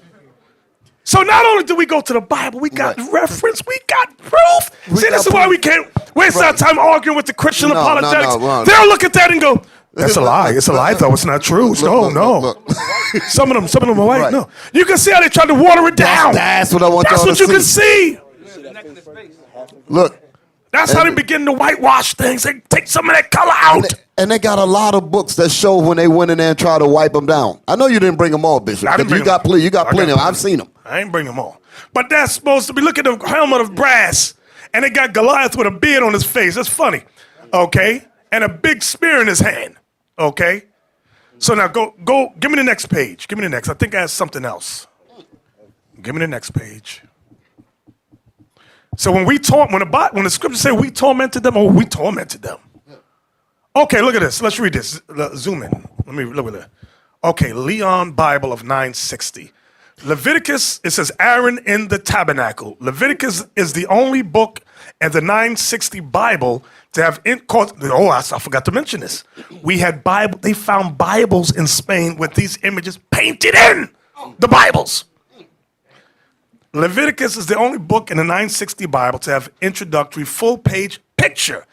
So not only do we go to the Bible, we got reference, we got proof. See, this is why we can't waste our time arguing with the Christian apologetics. They'll look at that and go, that's a lie. It's a lie, though. It's not true. Look. Some of them are white. Right. No. You can see how they tried to water it down. That's what I want y'all to see. That's what you can see. Look. That's how they begin to whitewash things. They take some of that color out. And they got a lot of books that show when they went in there and tried to wipe them down. I know you didn't bring them all, Bishop. You got plenty of them. I've seen them. I ain't bring them all. But that's supposed to be, look at the helmet of brass. And they got Goliath with a beard on his face. That's funny. Okay? And a big spear in his hand. Okay? So now go, give me the next page. Give me the next. I think I have something else. Give me the next page. So when the scriptures say we tormented them, we tormented them. Okay, look at this. Let's read this. Zoom in. Let me look at that. Okay, Leon Bible of 960. Leviticus, it says Aaron in the tabernacle. Leviticus is the only book in the 960 Bible to have I forgot to mention this. They found Bibles in Spain with these images painted in the Bibles. Leviticus is the only book in the 960 Bible to have introductory full-page picture.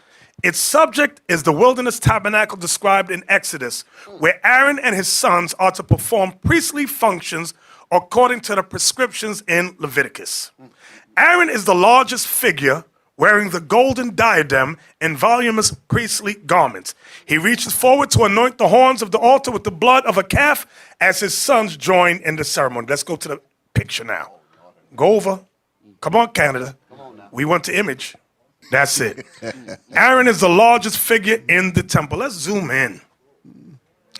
Its subject is the wilderness tabernacle described in Exodus, where Aaron and his sons are to perform priestly functions according to the prescriptions in Leviticus. Aaron is the largest figure, wearing the golden diadem and voluminous priestly garments. He reaches forward to anoint the horns of the altar with the blood of a calf as his sons join in the ceremony. Let's go to the picture now. Go over. Come on, Canada. We want the image. That's it. Aaron is the largest figure in the temple. Let's zoom in.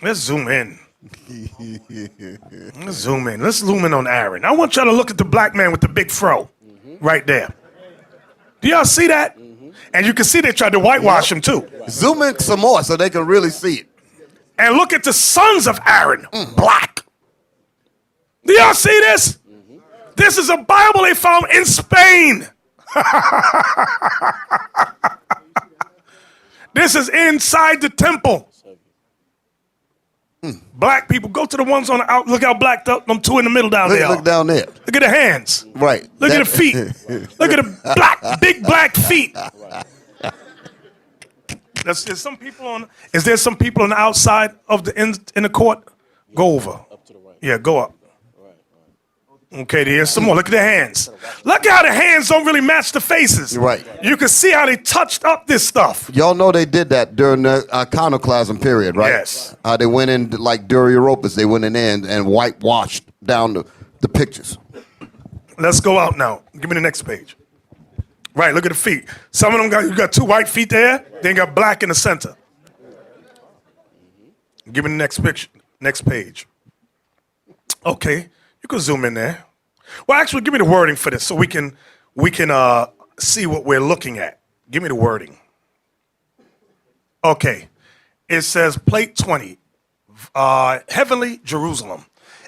Let's zoom in on Aaron. I want y'all to look at the black man with the big fro right there. Do y'all see that? And you can see they tried to whitewash him too. Zoom in some more so they can really see it. And look at the sons of Aaron, black. Do y'all see this? This is a Bible they found in Spain. This is inside the temple. Black people, go to the ones on the out. Look how black them two in the middle down there. Look down there. Look at the hands. Right. Look at the feet. Look at the big black feet. Is there some people on the outside of in the court? Go over. Up to the right. Yeah, go up. Okay, there's some more. Look at the hands. Look how the hands don't really match the faces. Right. You can see how they touched up this stuff. Y'all know they did that during the iconoclasm period, right? Yes. They went in like Duriopus. They went in there and whitewashed down the pictures. Let's go out now. Give me the next page. Right, look at the feet. Some of them got two white feet there. Then got black in the center. Give me the next picture. Next page. Okay. You can zoom in there. Well, actually, give me the wording for this so we can see what we're looking at. Give me the wording. Okay. It says, plate 20, heavenly Jerusalem.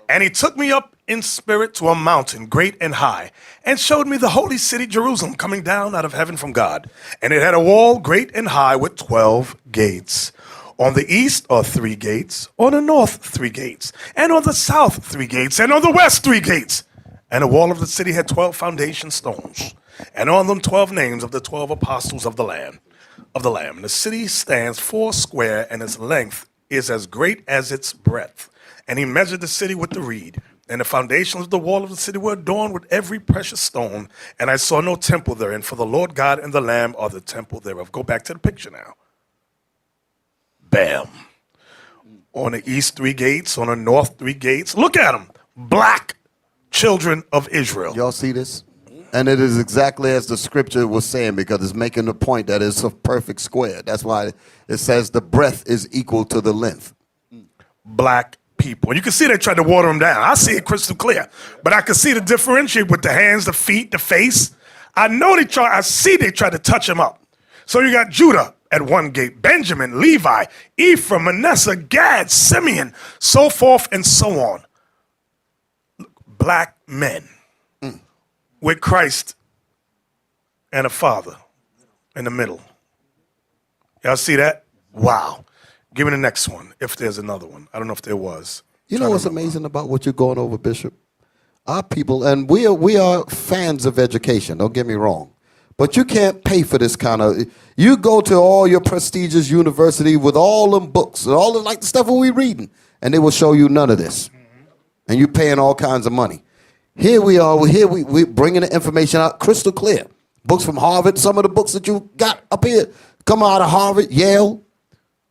And he took me up in spirit to a mountain great and high, and showed me the holy city Jerusalem coming down out of heaven from God. And it had a wall great and high with 12 gates. On the east are 3 gates, on the north 3 gates, and on the south 3 gates, and on the west 3 gates. And the wall of the city had 12 foundation stones, and on them 12 names of the 12 apostles of the Lamb. And the city stands 4 square, and its length is as great as its breadth. And he measured the city with the reed, and the foundations of the wall of the city were adorned with every precious stone. And I saw no temple therein, for the Lord God and the Lamb are the temple thereof. Go back to the picture now. Bam. On the east 3 gates, on the north 3 gates. Look at them. Black children of Israel. Y'all see this? And it is exactly as the scripture was saying, because it's making the point that it's a perfect square. That's why it says the breadth is equal to the length. Black people. And you can see they tried to water them down. I see it crystal clear. But I can see the differentiate with the hands, the feet, the face. I see they tried to touch him up. So you got Judah at one gate, Benjamin, Levi, Ephraim, Manasseh, Gad, Simeon, so forth and so on. Black men with Christ and a father in the middle. Y'all see that? Wow. Give me the next one, if there's another one. I don't know if there was. You know what's amazing about what you're going over, Bishop? Our people, and we are fans of education, don't get me wrong. But you can't pay for this kind of, you go to all your prestigious university with all them books, and all the like the stuff that we reading, and they will show you none of this. And you're paying all kinds of money. Here we are, we're bringing the information out crystal clear. Books from Harvard, some of the books that you got up here come out of Harvard, Yale,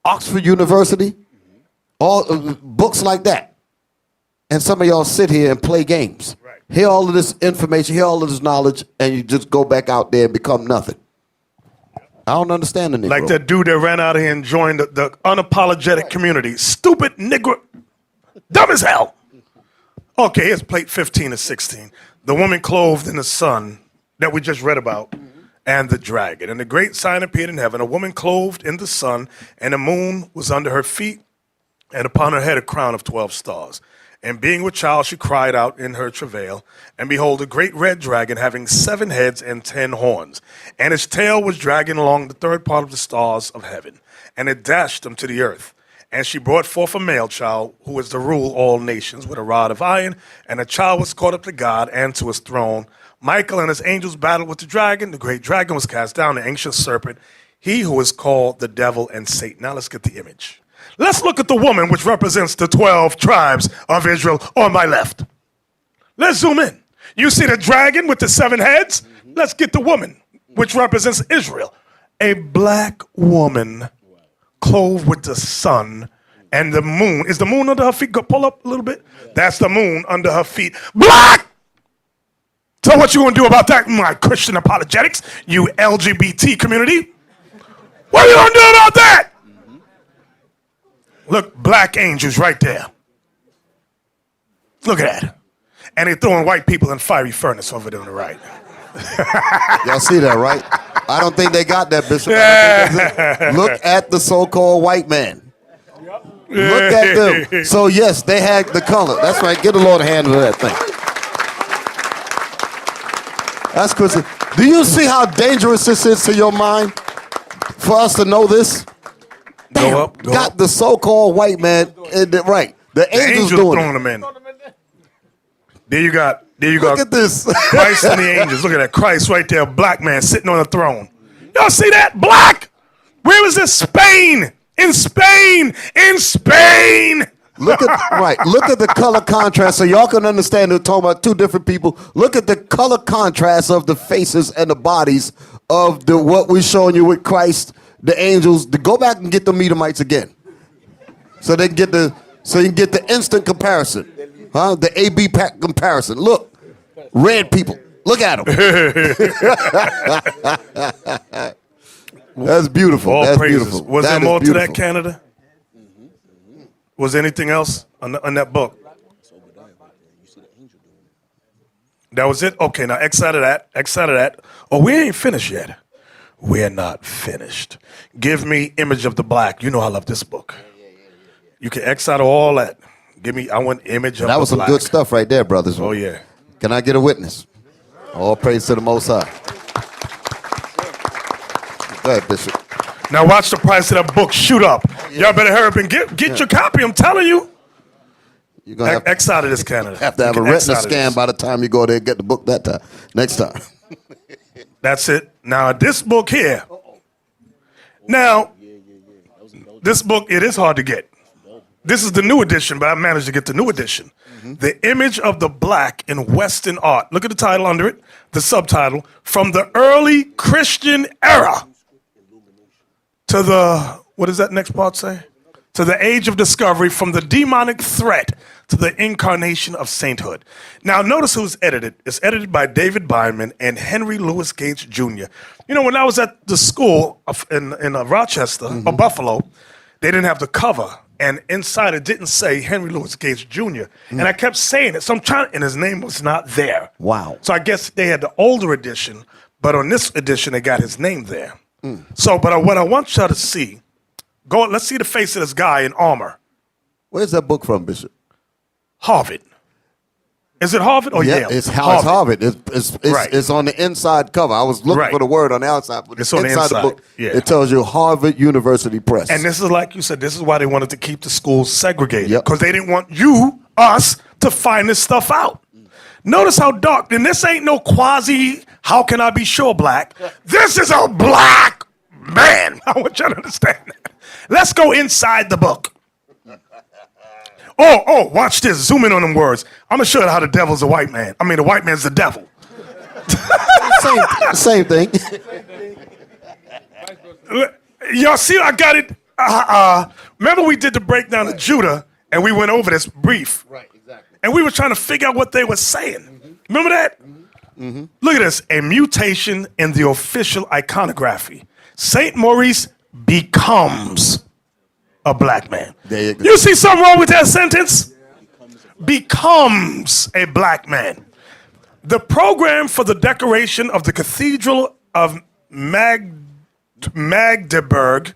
Oxford University, all books like that. And some of y'all sit here and play games. Right. Hear all of this information, hear all of this knowledge, and you just go back out there and become nothing. I don't understand the Negro. Like that dude that ran out of here and joined the unapologetic community. Stupid Negro. Dumb as hell. Okay, here's plate 15 of 16. The woman clothed in the sun that we just read about, and the dragon. And the great sign appeared in heaven, a woman clothed in the sun, and the moon was under her feet, and upon her head a crown of 12 stars. And being with child, she cried out in her travail. And behold, a great red dragon having 7 heads and 10 horns. And its tail was dragging along the third part of the stars of heaven. And it dashed them to the earth. And she brought forth a male child, who was to rule all nations with a rod of iron. And the child was caught up to God and to his throne. Michael and his angels battled with the dragon. The great dragon was cast down, the ancient serpent, he who is called the devil and Satan. Now let's get the image. Let's look at the woman which represents the 12 tribes of Israel on my left. Let's zoom in. You see the dragon with the 7 heads? Let's get the woman which represents Israel. A black woman clothed with the sun and the moon. Is the moon under her feet? Go pull up a little bit. That's the moon under her feet. Black! So what you gonna do about that, my Christian apologetics, you LGBT community? What are you gonna do about that? Look, black angels right there. Look at that. And they're throwing white people in fiery furnace over there on the right. Y'all see that, right? I don't think they got that, Bishop. Look at the so-called white man. Look at them. So, yes, they had the color. That's right. Get the Lord a hand of that thing. That's Christian. Do you see how dangerous this is to your mind for us to know this? Damn, go up. Got the so-called white man right. The angels doing throwing them in. There you go. Look at this. Christ and the angels. Look at that. Christ right there, black man sitting on the throne. Y'all see that? Black. Where was this? Spain. In Spain. In Spain. Look at the color contrast so y'all can understand we're talking about 2 different people. Look at the color contrast of the faces and the bodies of what we're showing you with Christ, the angels. To go back and get the Edomites again. So you can get the instant comparison. Huh? The A-B comparison. Look. Red people. Look at them. That's beautiful. All That's praises. beautiful. Was there more to beautiful. that, Canada? Was there anything else on that book? That was it? Okay, now X out of that. Oh, we ain't finished yet. We're not finished. Give me image of the black. You know I love this book. You can X out of all that. I want image of the black. That was some good stuff right there, brothers. Oh, yeah. Can I get a witness? All praise to the Most High. Go ahead, Bishop. Now watch the price of that book shoot up. Y'all better hurry up and get your copy. I'm telling you. You're going to have X out of this, Canada. have to have a retina scan by the time you go there and get the book next time. That's it. Now this book here. Now, this book, it is hard to get. This is the new edition, but I managed to get the new edition. The image of the black in Western art. Look at the title under it, the subtitle. From the early Christian era to the, what does that next part say? To the age of discovery, from the demonic threat to the Incarnation of Sainthood. Now, notice who's edited. It's edited by David Byman and Henry Louis Gates Jr. You know, when I was at the school in Rochester, or Buffalo, they didn't have the cover. And inside it didn't say Henry Louis Gates Jr. And I kept saying it. So I'm trying, and his name was not there. Wow. So I guess they had the older edition, but on this edition, they got his name there. So, but what I want y'all to see, let's see the face of this guy in armor. Where's that book from, Bishop? Harvard. Is it Harvard or Yale? It's Harvard. It's on the inside cover. I was looking for the word on the outside, but it's on the inside inside. the book. Yeah. It tells you Harvard University Press. And this is like you said, this is why they wanted to keep the schools segregated. Yep. Because they didn't want us, to find this stuff out. Notice how dark, and this ain't no quasi, how can I be sure black? This is a black man. I want you to understand that. Let's go inside the book. Oh, watch this. Zoom in on them words. I'm going to show you how the devil's a white man. I mean, the white man's the devil. Same thing. Y'all see, I got it. Remember we did the breakdown of Judah, and we went over this brief. Right, exactly. And we were trying to figure out what they were saying. Remember that? Look at this. A mutation in the official iconography. St. Maurice becomes a black man. There you go. You see something wrong with that sentence? Becomes a black man. The program for the decoration of the Cathedral of Magdeburg,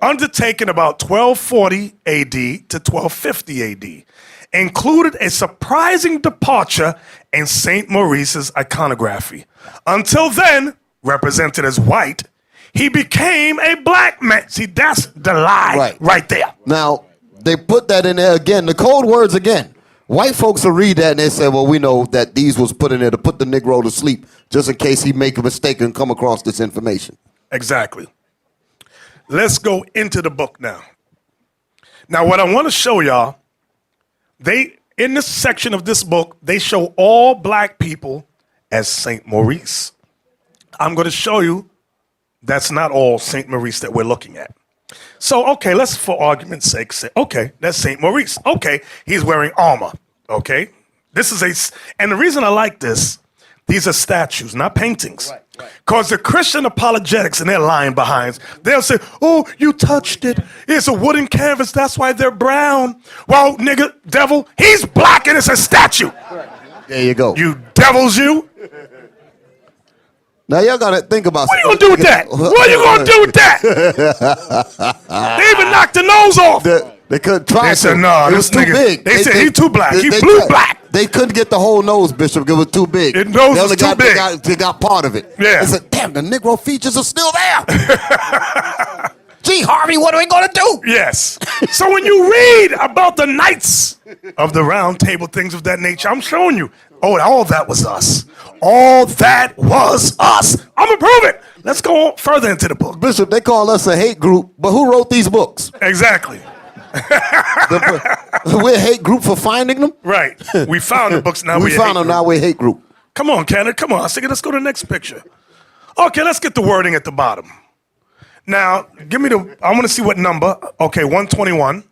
undertaken about 1240 AD to 1250 AD, included a surprising departure in St. Maurice's iconography. Until then, represented as white, he became a black man. See, that's the lie right there. Now, they put that in there again, the code words again. White folks will read that and they say, well, we know that these was put in there to put the Negro to sleep, just in case he make a mistake and come across this information. Exactly. Let's go into the book now. Now, what I want to show y'all, in this section of this book, they show all black people as St. Maurice. I'm going to show you that's not all St. Maurice that we're looking at. So, okay, let's, for argument's sake, say, okay, that's St. Maurice. Okay, he's wearing armor. Okay, and the reason I like this, these are statues, not paintings. Because the Christian apologetics and they're lying behinds, they'll say, oh, you touched it. It's a wooden canvas. That's why they're brown. Well, nigga, devil, he's black and it's a statue. There you go. You devils, you. Now, y'all got to think about What are you going to do with that? What are you going to do with that? They even knocked the nose off. They couldn't try. They said, no, it was too big. They said, he's too black. He blue black. They couldn't get the whole nose, Bishop. It was too big. The nose was too big. They got part of it. Yeah. They said, damn, the Negro features are still there. Gee, Harvey, what are we going to do? Yes. So when you read about the Knights of the Round Table, things of that nature, I'm showing you, all that was us. All that was us. I'm going to prove it. Let's go further into the book. Bishop, they call us a hate group, but who wrote these books? Exactly. We're a hate group for finding them? Right. We found the books, now we found them, now we're a hate group. Come on, Canada, come on. Let's go to the next picture. Okay, let's get the wording at the bottom. Now, I want to see what number. Okay, 121.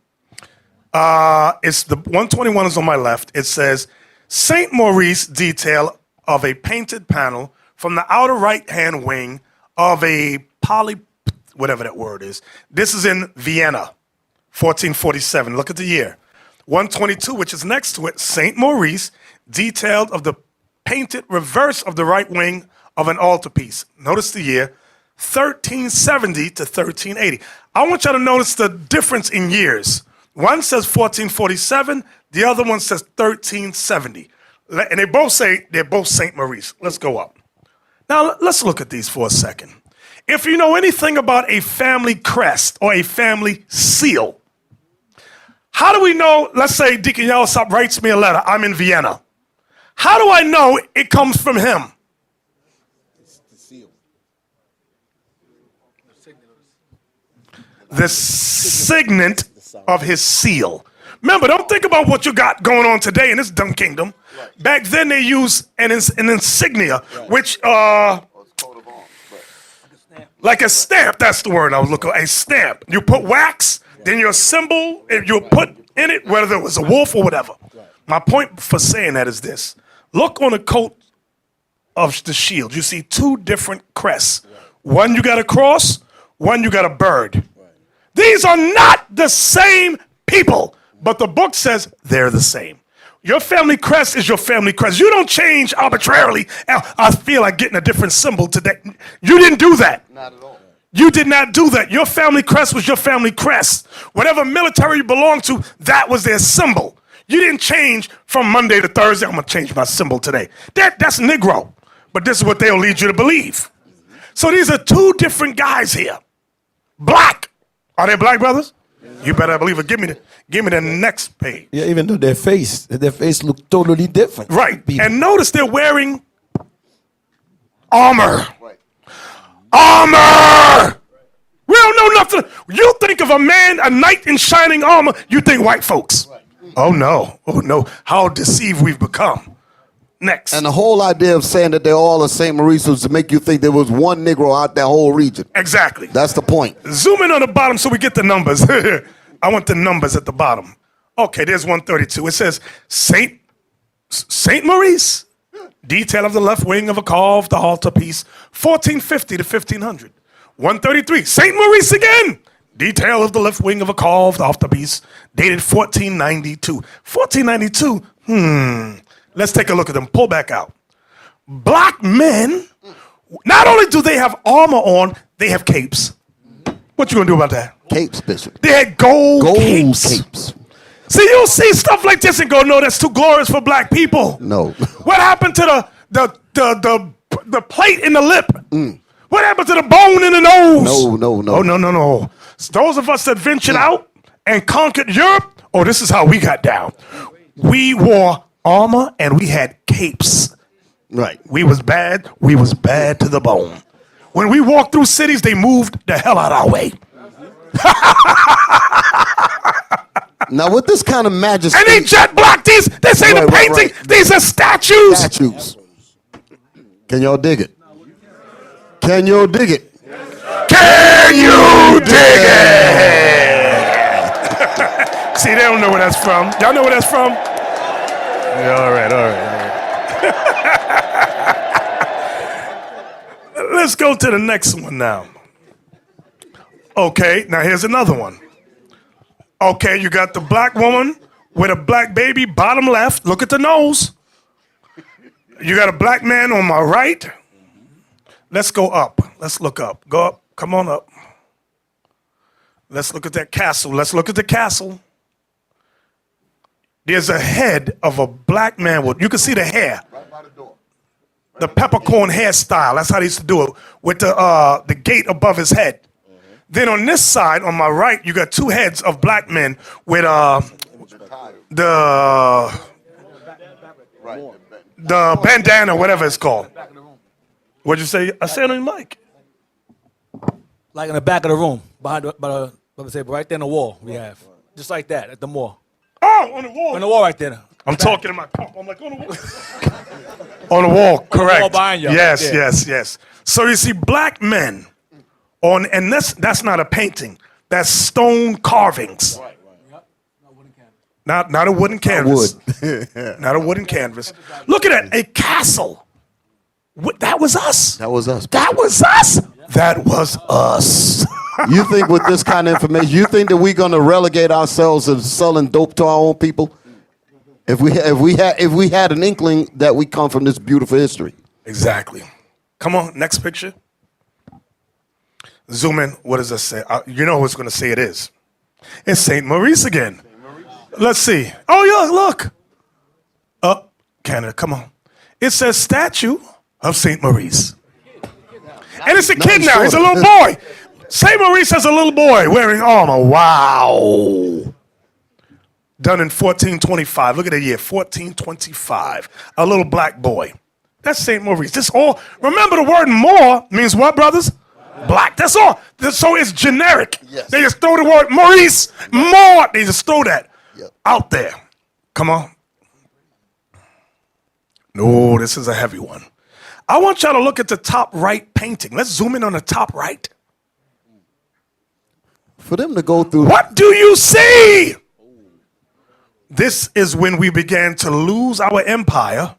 It's the 121 is on my left. It says, St. Maurice detail of a painted panel from the outer right-hand wing of a whatever that word is. This is in Vienna, 1447. Look at the year. 122, which is next to it, St. Maurice, detailed of the painted reverse of the right wing of an altarpiece. Notice the year, 1370 to 1380. I want you to notice the difference in years. One says 1447, the other one says 1370. And they both say they're both St. Maurice. Let's go up. Now, let's look at these for a second. If you know anything about a family crest or a family seal, how do we know, let's say Deacon Yellowstop writes me a letter, I'm in Vienna. How do I know it comes from him? The signet of his seal. Remember, don't think about what you got going on today in this dumb kingdom. Right. Back then they used an insignia, which, like a stamp, that's the word I was looking for, a stamp. You put wax, then your symbol, and you put in it, whether it was a wolf or whatever. My point for saying that is this. Look on the coat of the shield. You see two different crests. One you got a cross, one you got a bird. These are not the same people, but the book says they're the same. Your family crest is your family crest. You don't change arbitrarily. I feel like getting a different symbol today. You didn't do that. Not at all. You did not do that. Your family crest was your family crest. Whatever military you belonged to, that was their symbol. You didn't change from Monday to Thursday. I'm going to change my symbol today. That's Negro. But this is what they'll lead you to believe. So these are two different guys here. Black. Are they black brothers? You better believe it. Give me the next page. Yeah, even though their face look totally different. Right. People. And notice they're wearing armor. Right. Armor! We don't know nothing. You think of a man, a knight in shining armor, you think white folks. Oh no. Oh no. How deceived we've become. Next. And the whole idea of saying that they're all the same Maurice was to make you think there was one Negro out that whole region. Exactly. That's the point. Zoom in on the bottom so we get the numbers. I want the numbers at the bottom. Okay, there's 132. It says Saint Maurice. Detail of the left wing of a carved altarpiece, 1450 to 1500. 133. Saint Maurice again. Detail of the left wing of a carved altarpiece, dated 1492. 1492. Let's take a look at them. Pull back out. Black men, not only do they have armor on, they have capes. What you gonna do about that? Capes, Bishop. They had gold capes. See, you'll see stuff like this and go, no, that's too glorious for black people. No. What happened to the plate in the lip? What happened to the bone in the nose? No. Oh, no. Those of us that ventured out and conquered Europe, this is how we got down. We wore armor and we had capes. Right. We was bad to the bone. When we walked through cities, they moved the hell out our way. Now, with this kind of majesty. And they jet black these. This ain't a painting. Right. These are statues. Can y'all dig it? Can you dig it? Can you dig it? See, they don't know where that's from. Y'all know where that's from? Yeah, all right. Let's go to the next one now. Okay, now here's another one. Okay, you got the black woman with a black baby, bottom left. Look at the nose. You got a black man on my right. Let's go up. Let's look up. Go up. Come on up. Let's look at that castle. Let's look at the castle. There's a head of a black man. You can see the hair. Right by the door. The peppercorn hairstyle. That's how they used to do it. With the gate above his head. Then on this side, on my right, you got two heads of black men with the bandana, whatever it's called. What'd you say? I said on the mic. Like in the back of the room, right there in the wall we have. Just like that, at the mall. Oh, on the wall. On the wall right there. I'm talking in my cup. I'm like, on the wall. On the wall, correct. wall behind you. Yes, Yeah. yes. So you see black men and that's not a painting. That's stone carvings. Not a wooden canvas. Not a wooden canvas. Look at that, a castle. That was us. That was us. That was us. That was us. You think with this kind of information, you think that we're going to relegate ourselves to selling dope to our own people? If we had an inkling that we come from this beautiful history. Exactly. Come on, next picture. Zoom in. What does that say? You know who's going to say it is. It's St. Maurice again. Let's see. Oh, yeah, look. Canada, come on. It says statue of St. Maurice. And it's a kid now. He's a little boy. St. Maurice has a little boy wearing armor. Wow. Done in 1425. Look at the year, 1425. A little black boy. That's St. Maurice. This all. Remember the word more means what, brothers? Black. That's all. So it's generic. Yes. They just throw the word Maurice, more. They just throw that out there. Come on. No, this is a heavy one. I want y'all to look at the top right painting. Let's zoom in on the top right. For them to go through. What do you see? This is when we began to lose our empire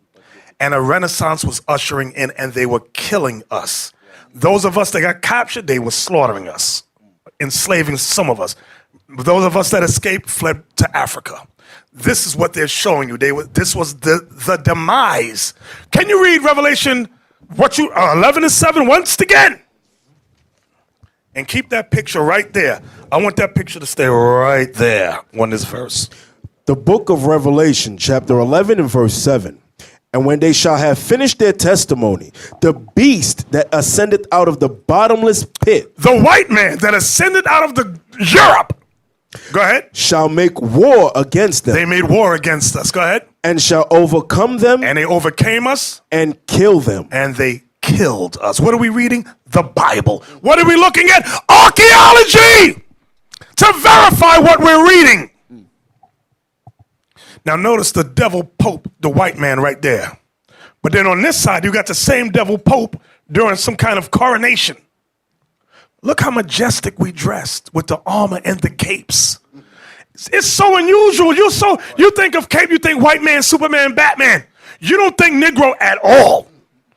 and a renaissance was ushering in, and they were killing us. Those of us that got captured, they were slaughtering us, enslaving some of us. Those of us that escaped fled to Africa. This is what they're showing you. This was the demise. Can you read Revelation 11:7 once again? And keep that picture right there. I want that picture to stay right there on this verse. The book of Revelation, chapter 11 and verse 7. And when they shall have finished their testimony, the beast that ascended out of the bottomless pit, the white man that ascended out of the Europe, go ahead, shall make war against them. They made war against us. Go ahead. And shall overcome them. And they overcame us. And kill them. And they killed us. What are we reading? The Bible. What are we looking at? Archaeology to verify what we're reading. Now notice the devil pope, the white man right there. But then on this side, you got the same devil pope during some kind of coronation. Look how majestic we dressed with the armor and the capes. It's so unusual. You think of cape, you think white man, Superman, Batman. You don't think Negro at all.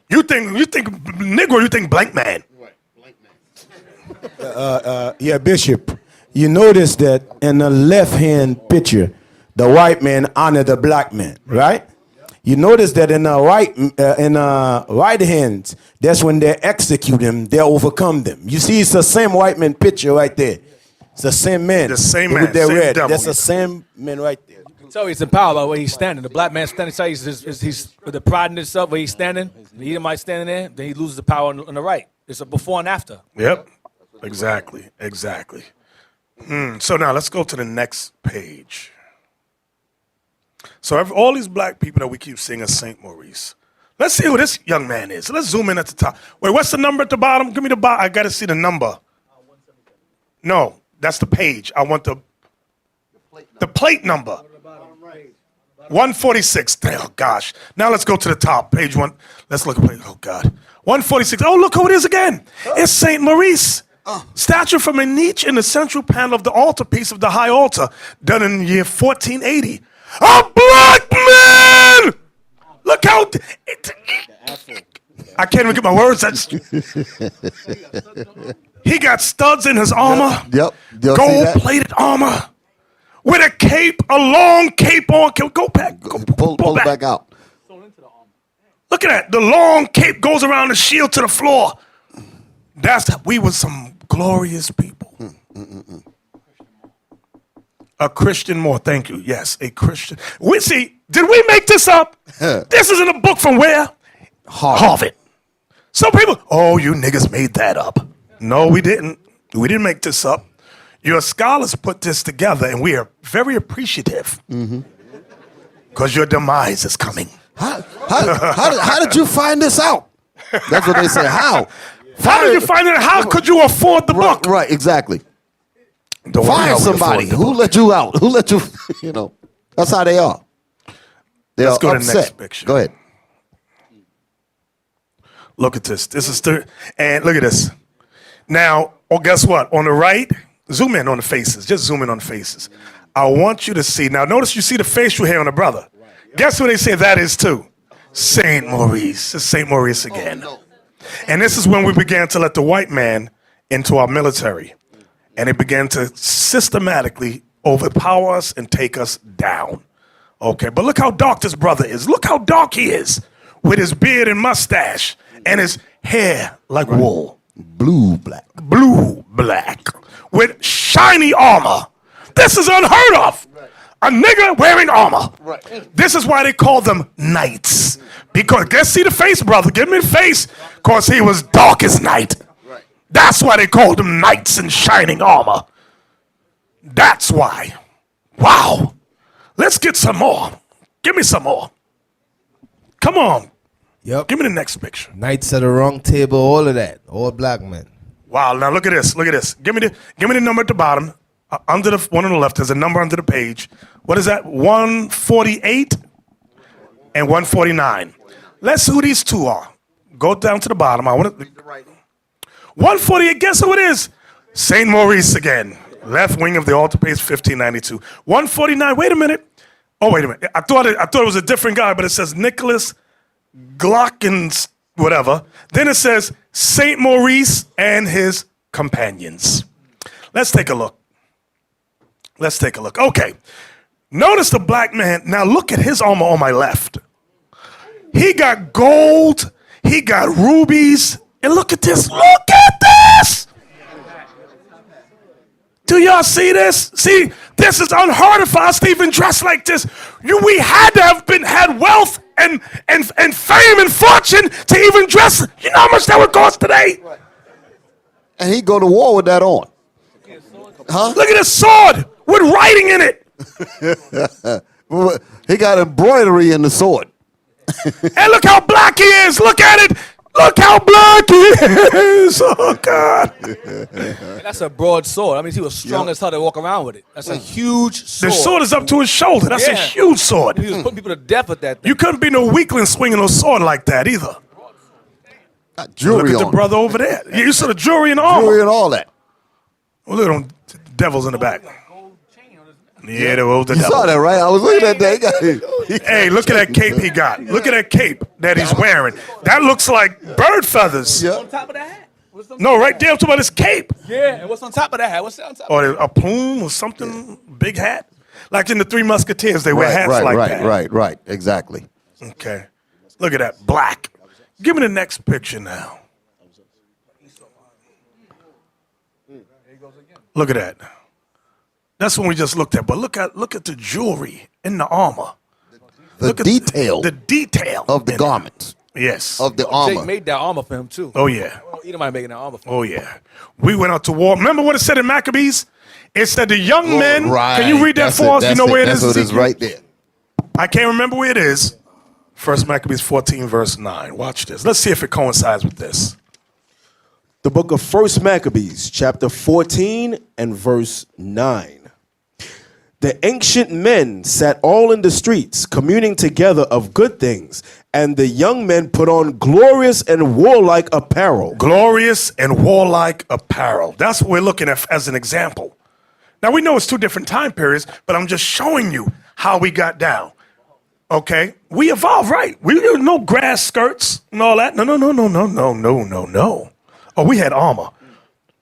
You think Negro, you think blank man. Yeah, Bishop. You notice that in the left-hand picture, the white man honored the black man, right? You notice that in the right hands, that's when they execute him, they overcome them. You see, it's the same white man picture right there. It's the same man. The same man, with their same red. devil. That's the same man right there. So he's empowered by where he's standing. The black man standing, so he's with the pride in himself where he's standing. The Edomite standing there, then he loses the power on the right. It's a before and after. Yep, exactly. So now let's go to the next page. So all these black people that we keep seeing as St. Maurice. Let's see who this young man is. Let's zoom in at the top. Wait, what's the number at the bottom? Give me the bottom. I got to see the number. No, that's the page. I want the plate number. 146. Oh, gosh. Now let's go to the top. Page 1. Let's look at page. Oh, God. 146. Oh, look who it is again. It's St. Maurice. Statue from a niche in the central panel of the altarpiece of the high altar, done in the year 1480. A black man! Look how... I can't even get my words. He got studs in his armor. Yep. Gold-plated armor. With a cape, a long cape on. Go back. Pull it back out. Look at that. The long cape goes around the shield to the floor. We were some glorious people. A Christian more. Thank you. Yes, a Christian. Did we make this up? This is in a book from where? Harvard. Some people, you niggas made that up. No, we didn't. We didn't make this up. Your scholars put this together, and we are very appreciative. Because your demise is coming. How did you find this out? That's what they say. How? How did you find it? How could you afford the book? Right, exactly. Don't worry, Find somebody who let you out. Who let you, that's how they are. Let's go to the upset. next picture. Go ahead. Look at this. This is and look at this. Now, guess what? On the right, zoom in on the faces. Just zoom in on the faces. I want you to see. Now, notice you see the facial hair on the brother. Guess what they say that is too? St. Maurice. It's St. Maurice again. And this is when we began to let the white man into our military. And it began to systematically overpower us and take us down. Okay, but look how dark this brother is. Look how dark he is with his beard and mustache and his hair like wool. Blue black. With shiny armor. This is unheard of. A nigga wearing armor. This is why they call them knights. Because, see the face, brother. Give me the face. Because he was dark as night. That's why they called them knights in shining armor. That's why. Wow. Let's get some more. Give me some more. Come on. Yep. Give me the next picture. Knights at the wrong table, all of that. All black men. Wow. Now look at this. Look at this. Give me the number at the bottom. Under the one on the left, there's a number under the page. What is that? 148 and 149. Let's see who these two are. Go down to the bottom. I want to. 148. Guess who it is? St. Maurice again. Left wing of the altar, page 1592. 149. Wait a minute. Oh, wait a minute. I thought it was a different guy, but it says Nicholas Glockens, whatever. Then it says Saint Maurice and his companions. Let's take a look. Okay. Notice the black man. Now look at his armor on my left. He got gold. He got rubies. And look at this. Look at this. Do y'all see this? See, this is unheard of for us to even dress like this. We had to have had wealth and fame and fortune to even dress. You know how much that would cost today? And he go to war with that on. Huh? Look at his sword with writing in it. He got embroidery in the sword. And look how black he is. Look at it. Look how black he is. Oh, God. That's a broad sword. I mean, he was strong as hell to walk around with it. That's a huge sword. The sword is up to his shoulder. That's a huge sword. He was putting people to death with that thing. You couldn't be no weakling swinging a sword like that either. Got jewelry Look at on the brother over there. Yeah, you saw the jewelry and armor. jewelry and all that. Well, look at them devils in the back. Yeah, they were the You devil. saw that, right? I was looking at that. Hey, look at that cape he got. Look at that cape that he's wearing. That looks like bird feathers. Yeah. On top of the hat. No, right there. I'm talking about his cape. Yeah, and what's on top of that hat? What's on top of Or a plume or something, big hat. Like in the Three Musketeers, they wear hats like that. Right. Exactly. Okay. Look at that, black. Give me the next picture now. Look at that. That's one we just looked at. But look at the jewelry in the armor. The detail of the garments. Yes. Of the Jake armor. made that armor for him, too. Oh, yeah. Edomite making that armor for him. Oh, yeah. We went out to war. Remember what it said in Maccabees? It said the young men. Right. Can you read that for us? You know where it is? That's what it is right there. I can't remember where it is. First Maccabees 14, verse 9. Watch this. Let's see if it coincides with this. The book of First Maccabees, chapter 14 and verse 9. The ancient men sat all in the streets, communing together of good things, and the young men put on glorious and warlike apparel. Glorious and warlike apparel. That's what we're looking at as an example. Now, we know it's two different time periods, but I'm just showing you how we got down. Okay? We evolved, right? We didn't no grass skirts and all that. No. Oh, we had armor.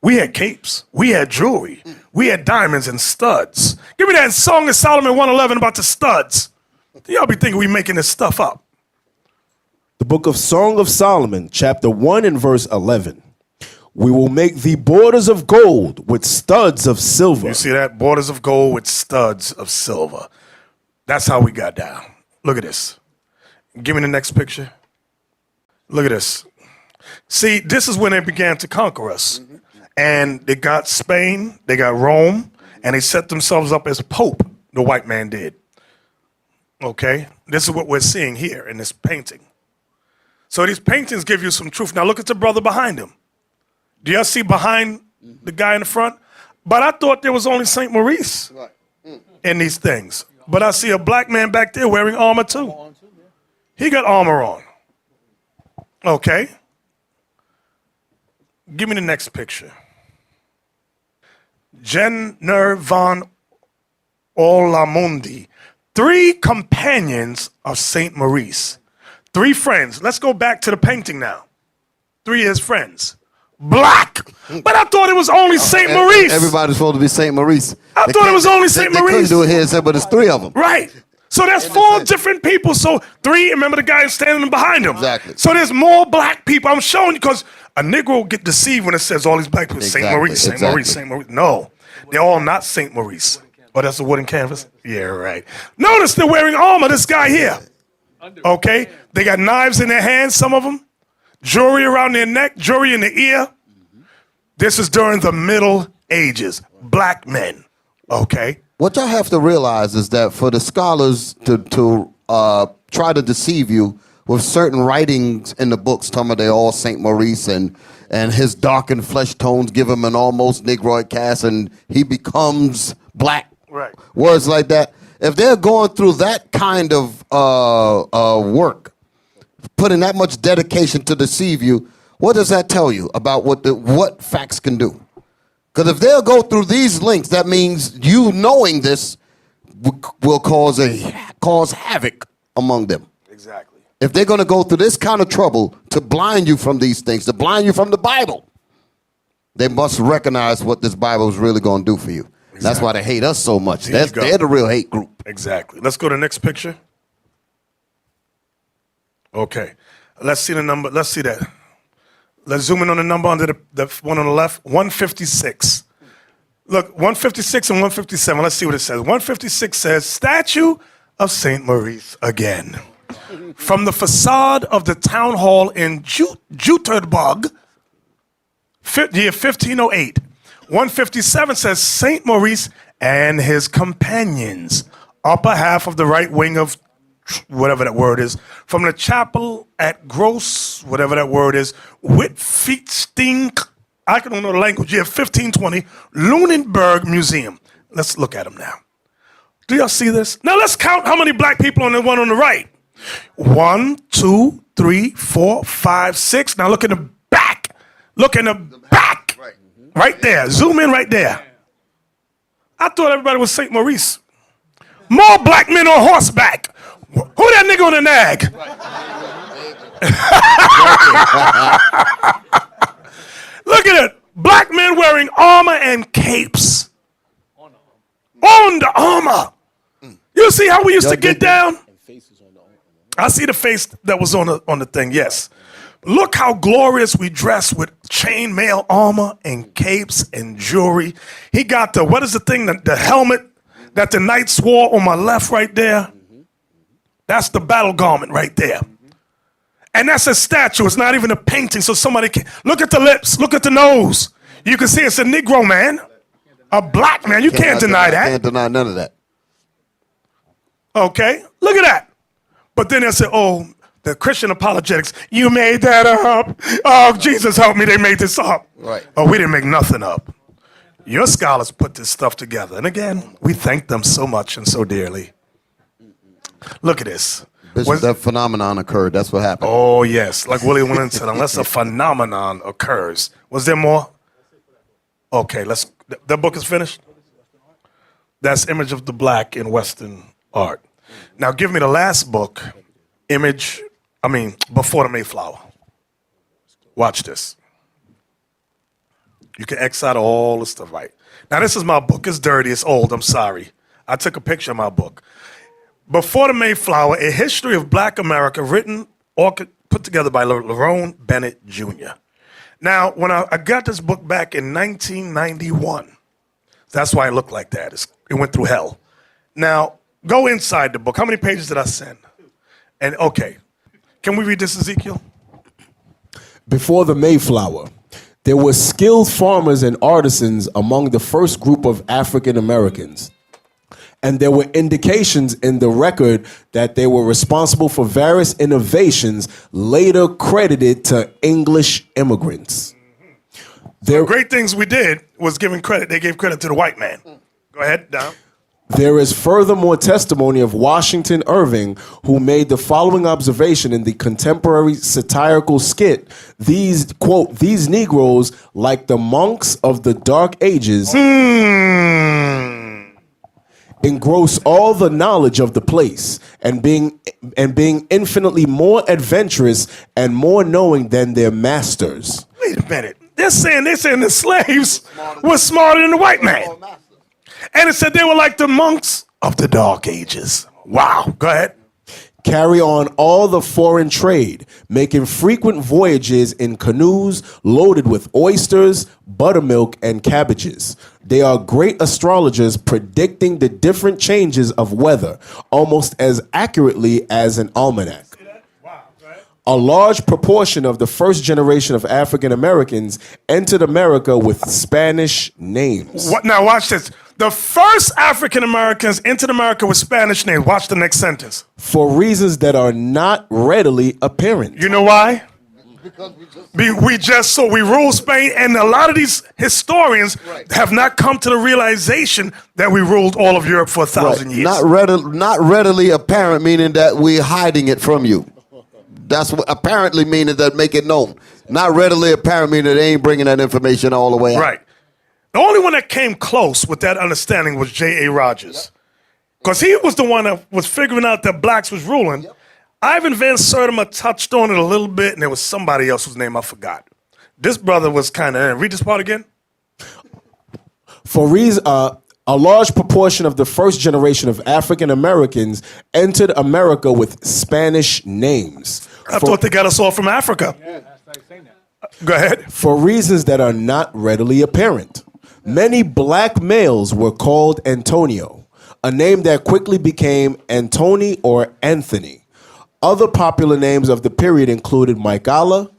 We had capes. We had jewelry. We had diamonds and studs. Give me that Song of Solomon 111 about the studs. Y'all be thinking we making this stuff up. The book of Song of Solomon, chapter 1 and verse 11. We will make thee borders of gold with studs of silver. You see that? Borders of gold with studs of silver. That's how we got down. Look at this. Give me the next picture. Look at this. See, this is when they began to conquer us. And they got Spain, they got Rome, and they set themselves up as Pope, the white man did. Okay? This is what we're seeing here in this painting. So these paintings give you some truth. Now look at the brother behind him. Do y'all see behind the guy in the front? But I thought there was only St. Maurice in these things. But I see a black man back there wearing armor too. He got armor on. Okay. Give me the next picture. Jenner van Olamundi. 3 companions of St. Maurice. 3 friends. Let's go back to the painting now. 3 of his friends. Black. But I thought it was only St. Maurice. Everybody's supposed to be St. Maurice. I thought it was only St. They Maurice. couldn't do it here, except but there's 3 of them. Right. So there's 4 different people. So 3, remember the guy standing behind him. Exactly. So there's more black people. I'm showing you because a Negro will get deceived when it says all these black people. St. Maurice, St. Maurice, St. Maurice. No, they're all not St. Maurice. Oh, that's a wooden canvas? Yeah, right. Notice they're wearing armor, this guy here. Okay? They got knives in their hands, some of them. Jewelry around their neck, jewelry in the ear. This is during the Middle Ages. Black men. Okay? What y'all have to realize is that for the scholars to try to deceive you with certain writings in the books, talking about they all St. Maurice and his darkened flesh tones give him an almost Negroid cast and he becomes black. Right. Words like that. If they're going through that kind of work, putting that much dedication to deceive you, what does that tell you about what facts can do? Because if they'll go through these links, that means you knowing this will cause havoc among them. Exactly. If they're going to go through this kind of trouble to blind you from these things, to blind you from the Bible, they must recognize what this Bible is really going to do for you. Exactly. That's why they hate us so much. They're the real hate group. Exactly. Let's go to the next picture. Okay. Let's see the number. Let's see that. Let's zoom in on the number under the one on the left. 156. Look, 156 and 157. Let's see what it says. 156 says, Statue of St. Maurice again. From the facade of the town hall in Jutterburg, year 1508. 157 says, St. Maurice and his companions, upper half of the right wing of whatever that word is, from the chapel at Gross, whatever that word is, Whitfichtstink, I don't know the language, year 1520, Lunenburg Museum. Let's look at them now. Do y'all see this? Now let's count how many black people on the one on the right. 1, 2, 3, 4, 5, 6. Now look in the back. Look in the back. Right there. Zoom in right there. I thought everybody was St. Maurice. More black men on horseback. Who that nigga on the nag? Look at it. Black men wearing armor and capes. On the armor. You see how we used to get down? I see the face that was on the thing, yes. Look how glorious we dress with chainmail armor and capes and jewelry. He got the, what is the thing, the helmet that the knights wore on my left right there? That's the battle garment right there. And that's a statue. It's not even a painting, so somebody can, look at the lips, look at the nose. You can see it's a Negro man, a black man. You can't deny that. Can't deny none of that. Okay, look at that. But then they say, oh, the Christian apologetics, you made that up. Oh, Jesus help me, they made this up. Right. Oh, we didn't make nothing up. Your scholars put this stuff together. And again, we thank them so much and so dearly. Look at this. That phenomenon occurred. That's what happened. Oh, yes. Like Willie Winton said, unless a phenomenon occurs. Was there more? Okay, the book is finished? That's Image of the Black in Western Art. Now give me the last book, Before the Mayflower. Watch this. You can X out all the stuff, right? Now this is my book. It's dirty, it's old, I'm sorry. I took a picture of my book. Before the Mayflower, A History of Black America, written or put together by Lerone Bennett Jr. Now, when I got this book back in 1991, that's why it looked like that. It went through hell. Now, go inside the book. How many pages did I send? And okay, can we read this, Ezekiel? Before the Mayflower, there were skilled farmers and artisans among the first group of African Americans. And there were indications in the record that they were responsible for various innovations later credited to English immigrants. The great things we did was giving credit. They gave credit to the white man. Go ahead, Dom. There is furthermore testimony of Washington Irving, who made the following observation in the contemporary satirical skit. These, quote, these Negroes, like the monks of the Dark Ages, engross all the knowledge of the place, and being infinitely more adventurous and more knowing than their masters. Wait a minute. They're saying the slaves were smarter than the white man. And it said they were like the monks of the Dark Ages. Wow. Go ahead. Carry on all the foreign trade, making frequent voyages in canoes loaded with oysters, buttermilk, and cabbages. They are great astrologers, predicting the different changes of weather almost as accurately as an almanac. A large proportion of the first generation of African Americans entered America with Spanish names. Now watch this. The first African Americans entered America with Spanish names. Watch the next sentence. For reasons that are not readily apparent. You know why? Because we ruled Spain, and a lot of these historians have not come to the realization that we ruled all of Europe for 1,000 years. Not readily apparent, meaning that we're hiding it from you. That's what apparently meaning that make it known. Not readily apparent meaning they ain't bringing that information all the way out. Right. The only one that came close with that understanding was J.A. Rogers. Because he was the one that was figuring out that blacks was ruling. Yep. Ivan Van Sertima touched on it a little bit, and there was somebody else whose name I forgot. This brother was kind of, read this part again. For reason, a large proportion of the first generation of African Americans entered America with Spanish names. I thought they got us all from Africa. Yeah, that's right, saying that. Go ahead. For reasons that are not readily apparent. Many black males were called Antonio, a name that quickly became Antony or Anthony. Other popular names of the period included Micala,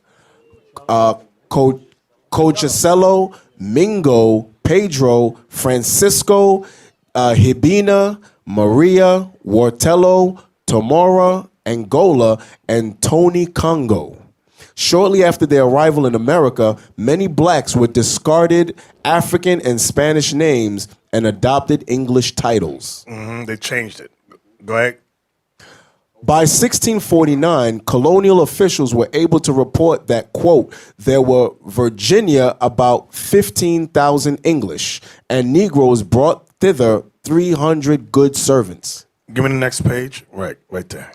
Cochicello, Mingo, Pedro, Francisco, Hibina, Maria, Wartello, Tomora, Angola, and Tony Congo. Shortly after their arrival in America, many blacks were discarded African and Spanish names and adopted English titles. They changed it. Go ahead. By 1649, colonial officials were able to report that, quote, there were Virginia about 15,000 English, and Negroes brought thither 300 good servants. Give me the next page. Right there.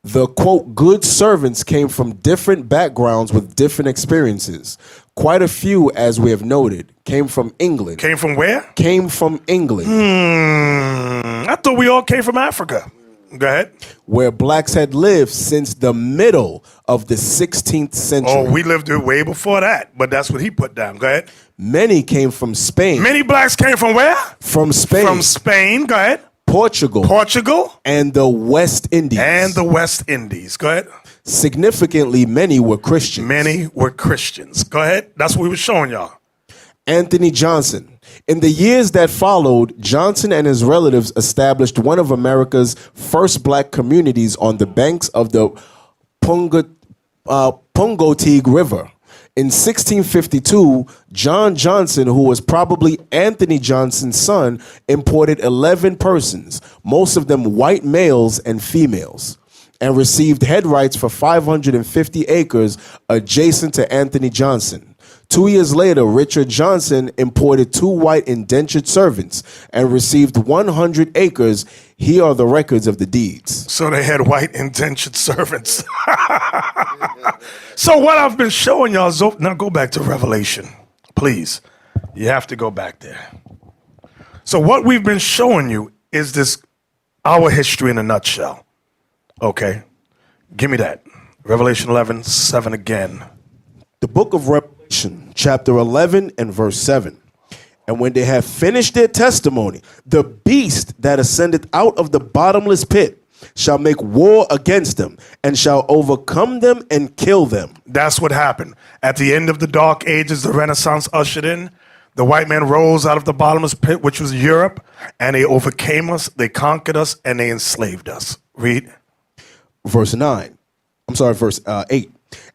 The, quote, good servants came from different backgrounds with different experiences. Quite a few, as we have noted, came from England. Came from where? Came from England. I thought we all came from Africa. Go ahead. Where blacks had lived since the middle of the 16th century. Oh, we lived there way before that, but that's what he put down. Go ahead. Many came from Spain. Many blacks came from where? From Spain. From Spain. Go ahead. Portugal. And the West Indies. Go ahead. Significantly, many were Christians. Go ahead. That's what we were showing y'all. Anthony Johnson. In the years that followed, Johnson and his relatives established one of America's first black communities on the banks of the Pungoteague River. In 1652, John Johnson, who was probably Anthony Johnson's son, imported 11 persons, most of them white males and females, and received head rights for 550 acres adjacent to Anthony Johnson. 2 years later, Richard Johnson imported 2 white indentured servants and received 100 acres. Here are the records of the deeds. So they had white indentured servants. So what I've been showing y'all, now go back to Revelation, please. You have to go back there. So what we've been showing you is this, our history in a nutshell. Okay, give me that. Revelation 11:7 again. The book of Revelation, chapter 11 and verse 7. And when they have finished their testimony, the beast that ascended out of the bottomless pit shall make war against them and shall overcome them and kill them. That's what happened. At the end of the Dark Ages, the Renaissance ushered in. The white man rose out of the bottomless pit, which was Europe, and they overcame us, they conquered us, and they enslaved us. Read. Verse 8.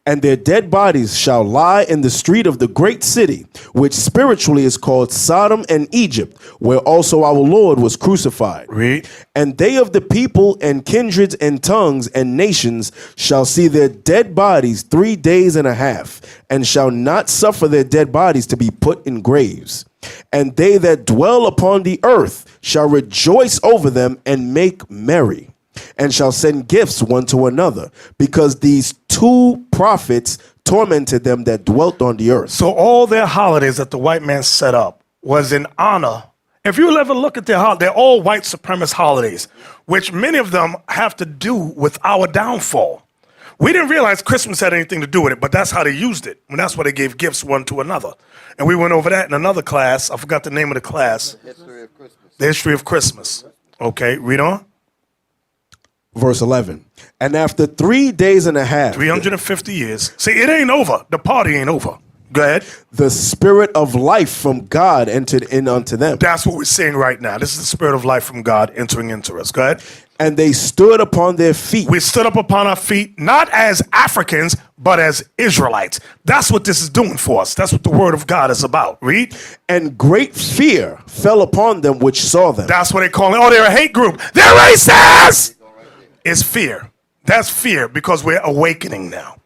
And their dead bodies shall lie in the street of the great city, which spiritually is called Sodom and Egypt, where also our Lord was crucified. Read. And they of the people and kindreds and tongues and nations shall see their dead bodies 3 days and a half, and shall not suffer their dead bodies to be put in graves. And they that dwell upon the earth shall rejoice over them and make merry, and shall send gifts one to another, because these 2 prophets tormented them that dwelt on the earth. So all their holidays that the white man set up was in honor. If you ever look at their holidays, they're all white supremacist holidays, which many of them have to do with our downfall. We didn't realize Christmas had anything to do with it, but that's how they used it. And that's why they gave gifts one to another. And we went over that in another class. I forgot the name of the class. The history of Christmas. Okay, read on. Verse 11. And after 3 days and a half. 350 years. See, it ain't over. The party ain't over. Go ahead. The spirit of life from God entered in unto them. That's what we're seeing right now. This is the spirit of life from God entering into us. Go ahead. And they stood upon their feet. We stood up upon our feet, not as Africans, but as Israelites. That's what this is doing for us. That's what the word of God is about. Read. And great fear fell upon them which saw them. That's what they call it. Oh, they're a hate group. They're racist. It's fear. That's fear, because we're awakening now.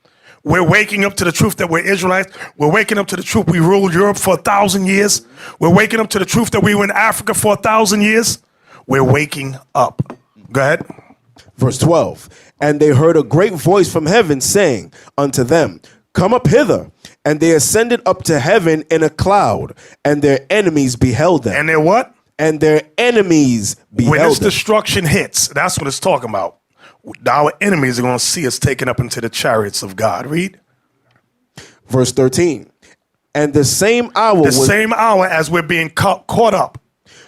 We're waking up to the truth that we're Israelites. We're waking up to the truth we ruled Europe for 1,000 years. We're waking up to the truth that we were in Africa for 1,000 years. We're waking up. Go ahead. Verse 12. And they heard a great voice from heaven saying unto them, Come up hither. And they ascended up to heaven in a cloud, and their enemies beheld them. And they're what? And their enemies beheld When this them. destruction hits, that's what it's talking about. Our enemies are going to see us taken up into the chariots of God. Read. Verse 13. And the same hour The same hour as we're being caught up.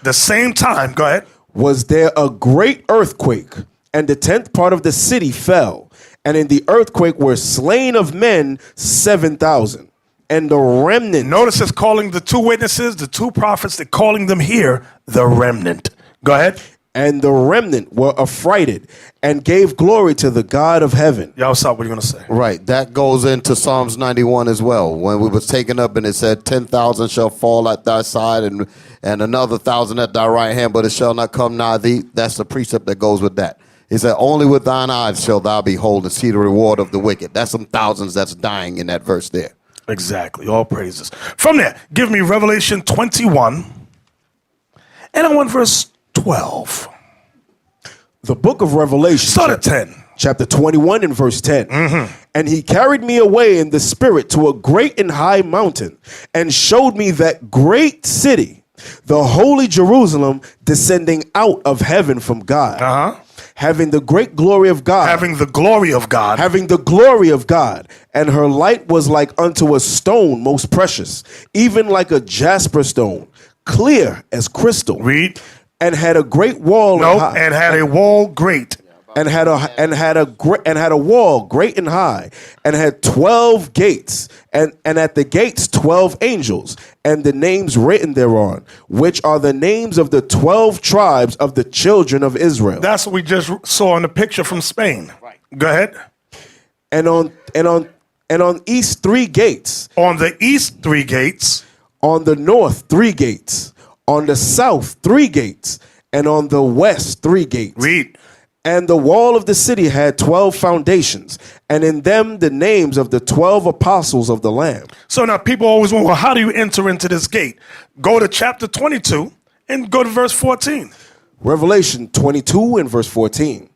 The same time. Go ahead. was there a great earthquake, and the 10th part of the city fell. And in the earthquake were slain of men 7,000. And the remnant. Notice it's calling the two witnesses, the two prophets, they're calling them here the remnant. Go ahead. And the remnant were affrighted and gave glory to the God of heaven. Y'all stop. What are you going to say? Right. That goes into Psalms 91 as well. When we was taken up and it said 10,000 shall fall at thy side and another 1,000 at thy right hand, but it shall not come nigh thee. That's the precept that goes with that. It said, only with thine eyes shall thou behold and see the reward of the wicked. That's some thousands that's dying in that verse there. Exactly. All praises. From there, give me Revelation 21. And I want verse 12. The book of Revelation. Start at 10. Chapter 21 and verse 10. And he carried me away in the spirit to a great and high mountain and showed me that great city, the holy Jerusalem, descending out of heaven from God. Having the great glory of God. Having the glory of God. Having the glory of God. And her light was like unto a stone most precious, even like a jasper stone, clear as crystal. Read. And had a great wall. And had a wall great. And had a wall great and high, and had 12 gates, and at the gates 12 angels, and the names written thereon, which are the names of the 12 tribes of the children of Israel. That's what we just saw in the picture from Spain. Right. Go ahead. And on east 3 gates. On the east 3 gates. On the north 3 gates. On the south 3 gates, and on the west 3 gates. Read. And the wall of the city had 12 foundations, and in them the names of the 12 apostles of the Lamb. So now people always wonder, well, how do you enter into this gate? Go to chapter 22 and go to verse 14. Revelation 22 and verse 14.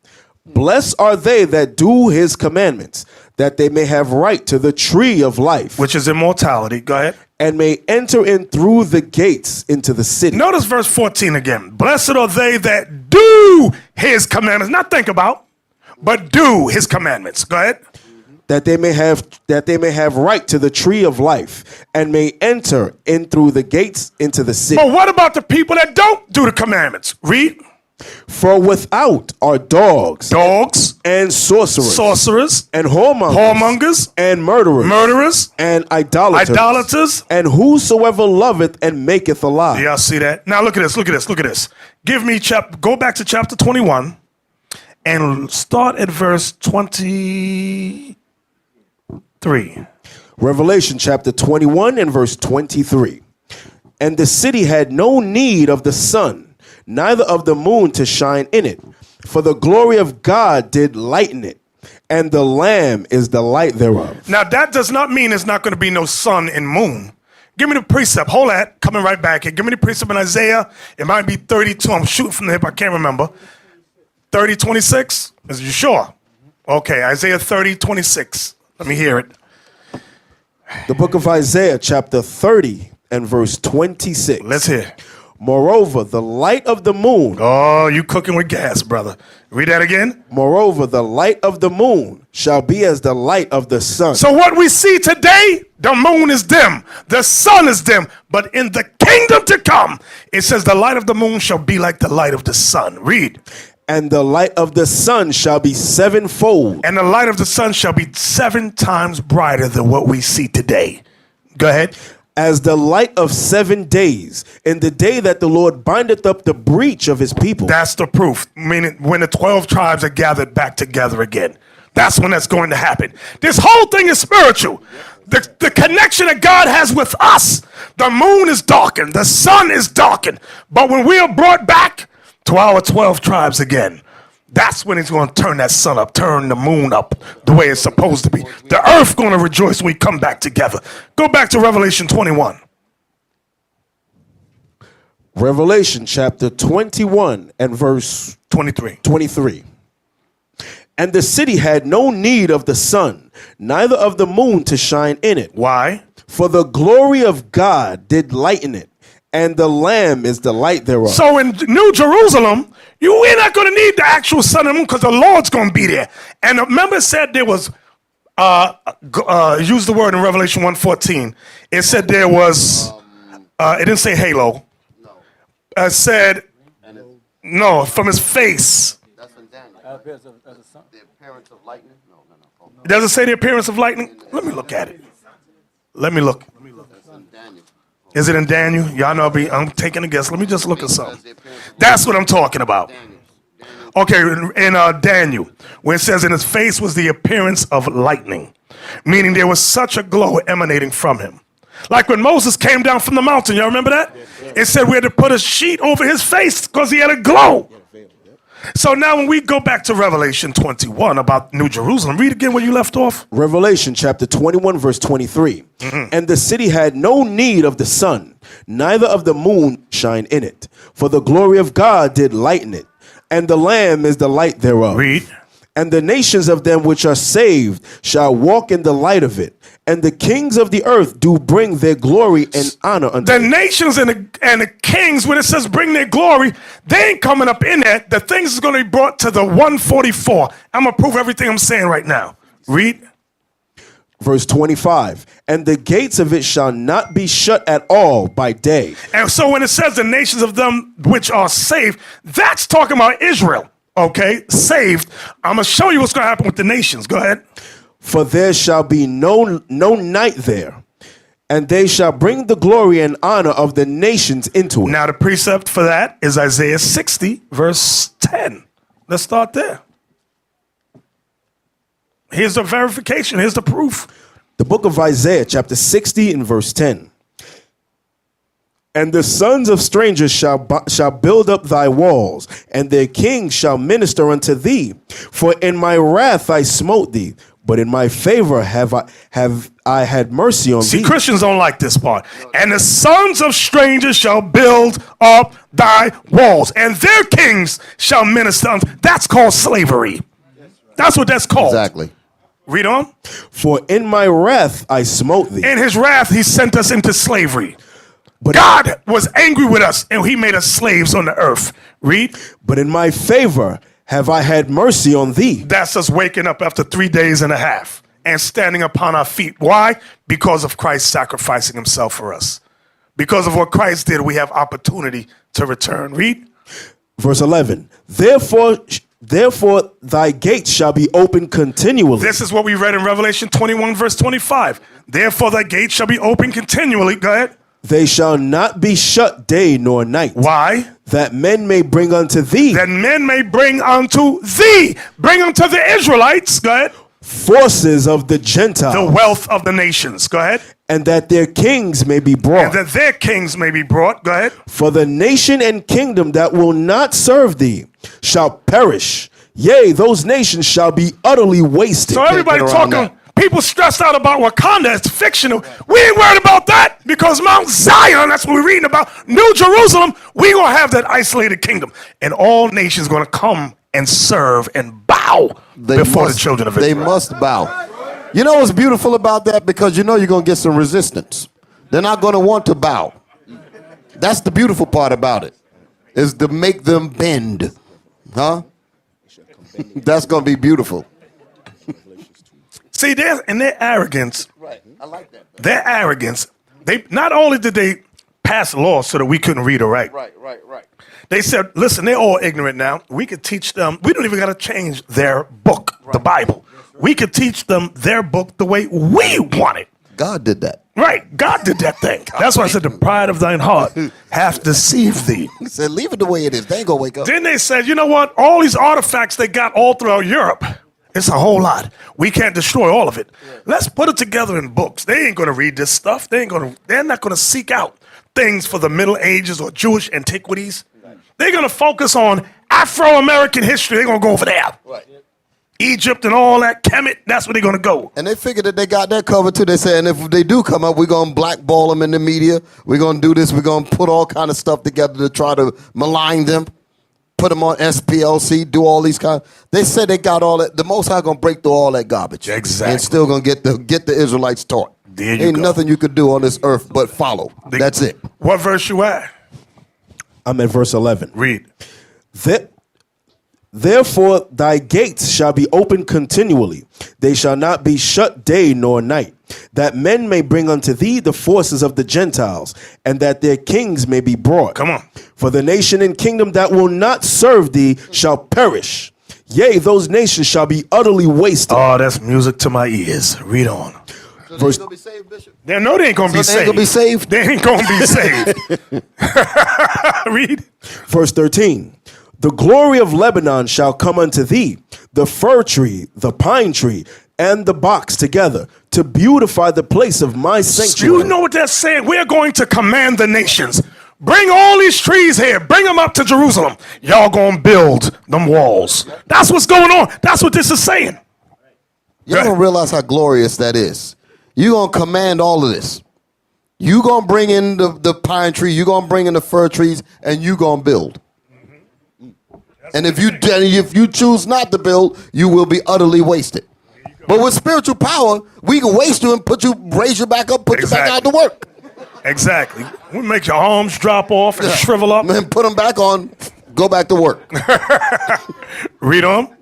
Blessed are they that do his commandments, that they may have right to the tree of life. Which is immortality. Go ahead. And may enter in through the gates into the city. Notice verse 14 again. Blessed are they that do his commandments. Not think about, but do his commandments. Go ahead. That they may have right to the tree of life, and may enter in through the gates into the city. But what about the people that don't do the commandments? Read. For without are dogs, and sorcerers, and whoremongers, and murderers, and idolaters, and whosoever loveth and maketh a lie. Y'all see that? Now look at this. Give me go back to chapter 21 and start at verse 23. Revelation chapter 21 and verse 23. And the city had no need of the sun, neither of the moon to shine in it, for the glory of God did lighten it, and the Lamb is the light thereof. Now that does not mean there's not going to be no sun and moon. Give me the precept. Hold that. Coming right back here. Give me the precept in Isaiah. It might be 32. I'm shooting from the hip. I can't remember. 30:26? Is you sure? Okay, Isaiah 30:26. Let me hear it. The book of Isaiah chapter 30 and verse 26. Let's hear. Moreover, the light of the moon. Oh, you cooking with gas, brother. Read that again. Moreover, the light of the moon shall be as the light of the sun. So what we see today, the moon is dim, the sun is dim, but in the kingdom to come, it says the light of the moon shall be like the light of the sun. Read. And the light of the sun shall be sevenfold. And the light of the sun shall be 7 times brighter than what we see today. Go ahead. As the light of 7 days, in the day that the Lord bindeth up the breach of his people. That's the proof. Meaning when the 12 tribes are gathered back together again. That's when that's going to happen. This whole thing is spiritual. The connection that God has with us. The moon is darkened. The sun is darkened. But when we are brought back to our 12 tribes again, That's when he's going to turn that sun up, turn the moon up the way it's supposed to be. The earth going to rejoice when we come back together. Go back to Revelation 21. Revelation chapter 21 and verse 23. And the city had no need of the sun, neither of the moon to shine in it. Why? For the glory of God did lighten it, and the Lamb is the light thereof. So in New Jerusalem, we're not going to need the actual sun and moon because the Lord's going to be there. And remember it said there was, use the word in Revelation 1:14. It said there was, it didn't say halo. It said, no, from his face. That's in Daniel. The appearance of lightning? No. Does it say the appearance of lightning? Let me look at it. Let me look. That's in Daniel. Is it in Daniel? Y'all know I'm taking a guess. Let me just look at something. That's what I'm talking about. Okay, in Daniel, where it says in his face was the appearance of lightning, meaning there was such a glow emanating from him. Like when Moses came down from the mountain, y'all remember that? It said we had to put a sheet over his face because he had a glow. So now when we go back to Revelation 21 about New Jerusalem, read again where you left off. Revelation chapter 21 verse 23. And the city had no need of the sun, neither of the moon shine in it. For the glory of God did lighten it, and the Lamb is the light thereof. Read. And the nations of them which are saved shall walk in the light of it. And the kings of the earth do bring their glory and honor unto the it. nations and the kings, when it says bring their glory, they ain't coming up in there. The things is going to be brought to the 144. I'm going to prove everything I'm saying right now. Read. Verse 25. And the gates of it shall not be shut at all by day. And so when it says the nations of them which are saved, that's talking about Israel. Okay, saved. I'm going to show you what's going to happen with the nations. Go ahead. For there shall be no night there, and they shall bring the glory and honor of the nations into it. Now the precept for that is Isaiah 60, verse 10. Let's start there. Here's the verification. Here's the proof. The book of Isaiah, chapter 60 and verse 10. And the sons of strangers shall build up thy walls, and their kings shall minister unto thee. For in my wrath I smote thee, but in my favor have I had mercy on thee. See, Christians don't like this part. And the sons of strangers shall build up thy walls, and their kings shall minister unto. That's called slavery. That's what that's called. Exactly. Read on. For in my wrath I smote thee. In his wrath he sent us into slavery. But God was angry with us, and he made us slaves on the earth. Read. But in my favor have I had mercy on thee. That's us waking up after 3 days and a half and standing upon our feet. Why? Because of Christ sacrificing himself for us. Because of what Christ did, we have opportunity to return. Read. Verse 11. Therefore thy gates shall be open continually. This is what we read in Revelation 21, verse 25. Therefore thy gates shall be open continually. Go ahead. They shall not be shut day nor night. Why? That men may bring unto thee. That men may bring unto thee. Bring unto the Israelites. Go ahead. Forces of the Gentiles. The wealth of the nations. Go ahead. And that their kings may be brought. And that their kings may be brought. Go ahead. For the nation and kingdom that will not serve thee shall perish. Yea, those nations shall be utterly wasted. So everybody talking, people stressed out about Wakanda. It's fictional. We ain't worried about that because Mount Zion, that's what we're reading about. New Jerusalem, we going to have that isolated kingdom. And all nations going to come and serve and bow before the children of Israel. They must bow. You know what's beautiful about that? Because you know you're going to get some resistance. They're not going to want to bow. That's the beautiful part about it, is to make them bend. Huh? That's going to be beautiful. See, in their arrogance, Right. I like that. their arrogance, they not only did they pass laws so that we couldn't read or write. Right. They said, listen, they're all ignorant now. We could teach them. We don't even got to change their book, the Bible. We could teach them their book the way we want it. God did that. Right. God did that thing. That's why I said the pride of thine heart hath deceived thee. He said, leave it the way it is. They ain't going to wake up. Then they said, you know what? All these artifacts they got all throughout Europe, it's a whole lot. We can't destroy all of it. Let's put it together in books. They ain't going to read this stuff. They're not going to seek out things for the Middle Ages or Jewish antiquities. They're going to focus on Afro-American history, they're going to go over there. Right. Egypt and all that, Kemet, that's where they're going to go. And they figured that they got that covered too. They said, and if they do come up, we're going to blackball them in the media. We're going to do this. We're going to put all kind of stuff together to try to malign them, put them on SPLC, do all these kind. They said they got all that. The Most High going to break through all that garbage. Exactly. And still going to get the Israelites taught. There you Ain't go. nothing you could do on this earth but follow. That's it. What verse you at? I'm at verse 11. Read. Therefore thy gates shall be open continually. They shall not be shut day nor night, that men may bring unto thee the forces of the Gentiles, and that their kings may be brought. Come on. For the nation and kingdom that will not serve thee shall perish. Yea, those nations shall be utterly wasted. Oh, that's music to my ears. Read on. So Verse- they gonna be saved, Bishop? They know they ain't going to be So they saved. ain't gonna be saved? They ain't going to be saved. Read. Verse 13. The glory of Lebanon shall come unto thee, the fir tree, the pine tree, and the box together, to beautify the place of my sanctuary. You know what they're saying? We're going to command the nations. Bring all these trees here. Bring them up to Jerusalem. Y'all going to build them walls. That's what's going on. That's what this is saying. Y'all don't realize how glorious that is. You're going to command all of this. You're going to bring in the pine tree. You're going to bring in the fir trees, and you're going to build. And if you choose not to build, you will be utterly wasted. But with spiritual power, we can waste you and raise you back up, put you back out to work. Exactly. We make your arms drop off and shrivel up. And put them back on, go back to work. Read on.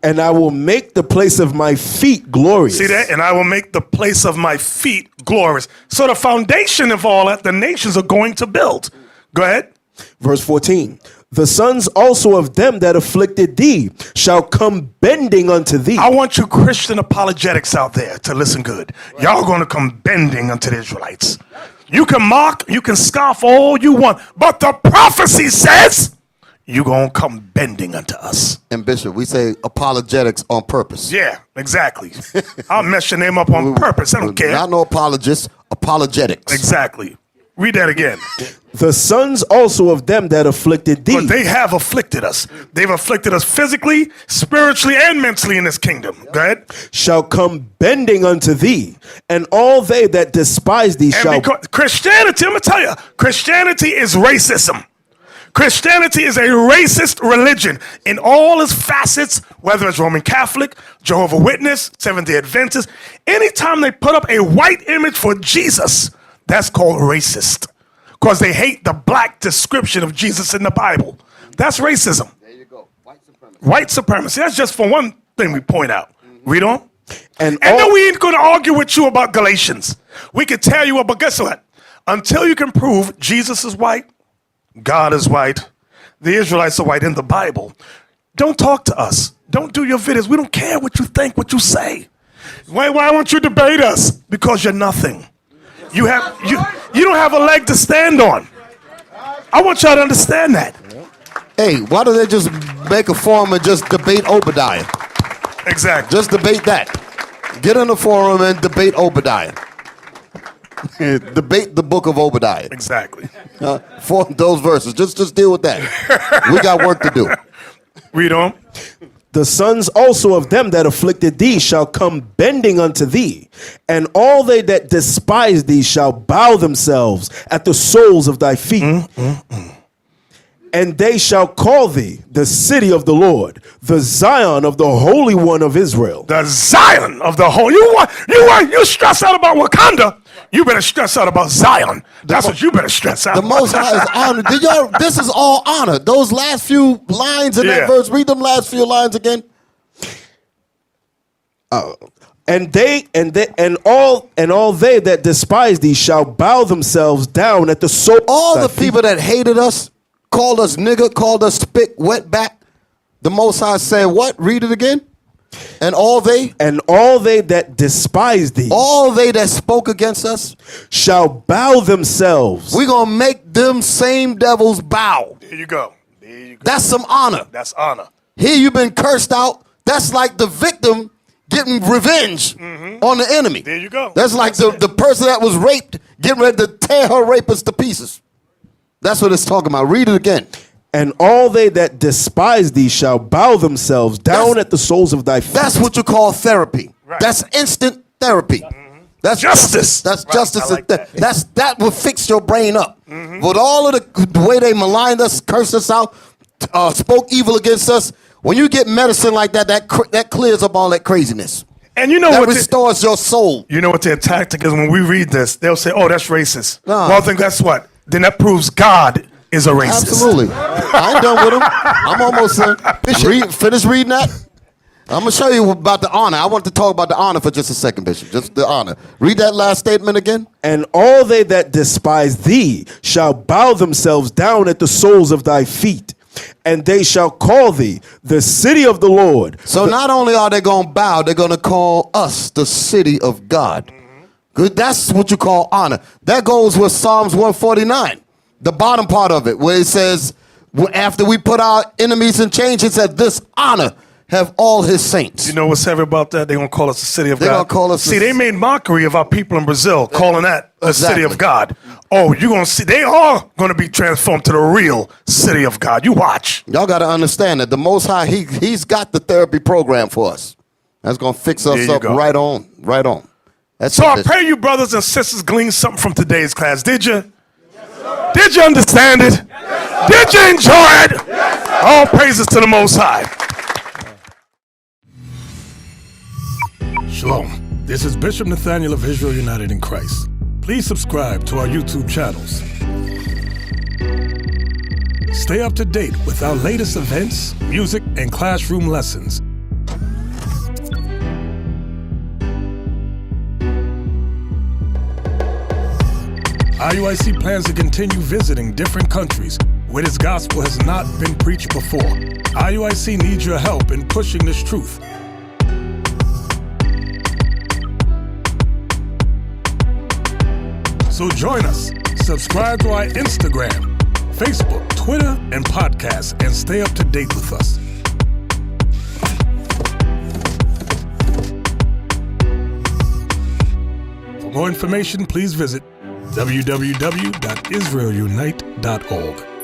And I will make the place of my feet glorious. See that? And I will make the place of my feet glorious. So the foundation of all that the nations are going to build. Go ahead. Verse 14. The sons also of them that afflicted thee shall come bending unto thee. I want you Christian apologetics out there to listen good. Y'all going to come bending unto the Israelites. You can mock, you can scoff all you want, but the prophecy says you're going to come bending unto us. And Bishop, we say apologetics on purpose. Yeah, exactly. I'll mess your name up on purpose. I don't care. Not no apologists, apologetics. Exactly. Read that again. The sons also of them that afflicted thee. But they have afflicted us. They've afflicted us physically, spiritually, and mentally in this kingdom. Go ahead. Shall come bending unto thee, and all they that despise thee And shall. because Christianity, I'm going to tell you, Christianity is racism. Christianity is a racist religion in all its facets, whether it's Roman Catholic, Jehovah's Witness, Seventh-day Adventist. Anytime they put up a white image for Jesus, that's called racist. Because they hate the black description of Jesus in the Bible. That's racism. There you go. White supremacy. White supremacy. That's just for one thing we point out. Read on. And then we ain't going to argue with you about Galatians. We can tell you, but guess what? Until you can prove Jesus is white, God is white, the Israelites are white in the Bible, don't talk to us. Don't do your videos. We don't care what you think, what you say. Why won't you debate us? Because you're nothing. You don't have a leg to stand on. I want y'all to understand that. Hey, why don't they just make a forum and just debate Obadiah? Exactly. Just debate that. Get in the forum and debate Obadiah. Debate the book of Obadiah. Exactly. For those verses. Just deal with that. We got work to do. Read on. The sons also of them that afflicted thee shall come bending unto thee, and all they that despise thee shall bow themselves at the soles of thy feet. And they shall call thee the city of the Lord, the Zion of the Holy One of Israel. The Zion of the whole. You stress out about Wakanda. You better stress out about Zion. That's what you better stress out. The Most High is honor. This is all honor. Those last few lines in that verse. Read them last few lines again. And all they that despise thee shall bow themselves down at the soul. All the people that hated us, called us nigger, called us spit, wetback. The Most High said what? Read it again. And all they that despise thee, all they that spoke against us, shall bow themselves. We're going to make them same devils bow. There you go. That's some honor. That's honor. Here you've been cursed out. That's like the victim getting revenge on the enemy. There you go. That's like the person that was raped getting ready to tear her rapist to pieces. That's what it's talking about. Read it again. And all they that despise thee shall bow themselves down at the soles of thy feet. That's what you call therapy. Right. That's instant therapy. That's justice. That's justice. Like that will fix your brain up. With all of the way they maligned us, cursed us out, spoke evil against us, when you get medicine like that, that clears up all that craziness. And you know that what restores your soul. You know what their tactic is when we read this? They'll say, "Oh, that's racist." Well, I think that's what. Then that proves God is a racist. Absolutely. I ain't done with him. I'm almost done. Finish reading that. I'm going to show you about the honor. I want to talk about the honor for just a second, Bishop. Just the honor. Read that last statement again. And all they that despise thee shall bow themselves down at the soles of thy feet, and they shall call thee the city of the Lord. So not only are they going to bow, they're going to call us the city of God. Good. That's what you call honor. That goes with Psalms 149, the bottom part of it, where it says, after we put our enemies in chains, it said, this honor have all his saints. You know what's heavy about that? They're going to call us the city of God. They're going to call us. See, they made mockery of our people in Brazil, calling that a city of God. Oh, you're going to see, they are going to be transformed to the real city of God. You watch. Y'all got to understand that the Most High, he's got the therapy program for us. That's going to fix us up right on, right on. So I pray you brothers and sisters glean something from today's class. Did you? Yes, did you understand it? Yes, did you enjoy it? Yes, all praises to the Most High. Shalom. This is Bishop Nathaniel of Israel United in Christ. Please subscribe to our YouTube channels. Stay up to date with our latest events, music, and classroom lessons. IUIC plans to continue visiting different countries where this gospel has not been preached before. IUIC needs your help in pushing this truth. So join us, subscribe to our Instagram, Facebook, Twitter, and podcasts, and stay up to date with us. For more information, please visit www.israelunite.org.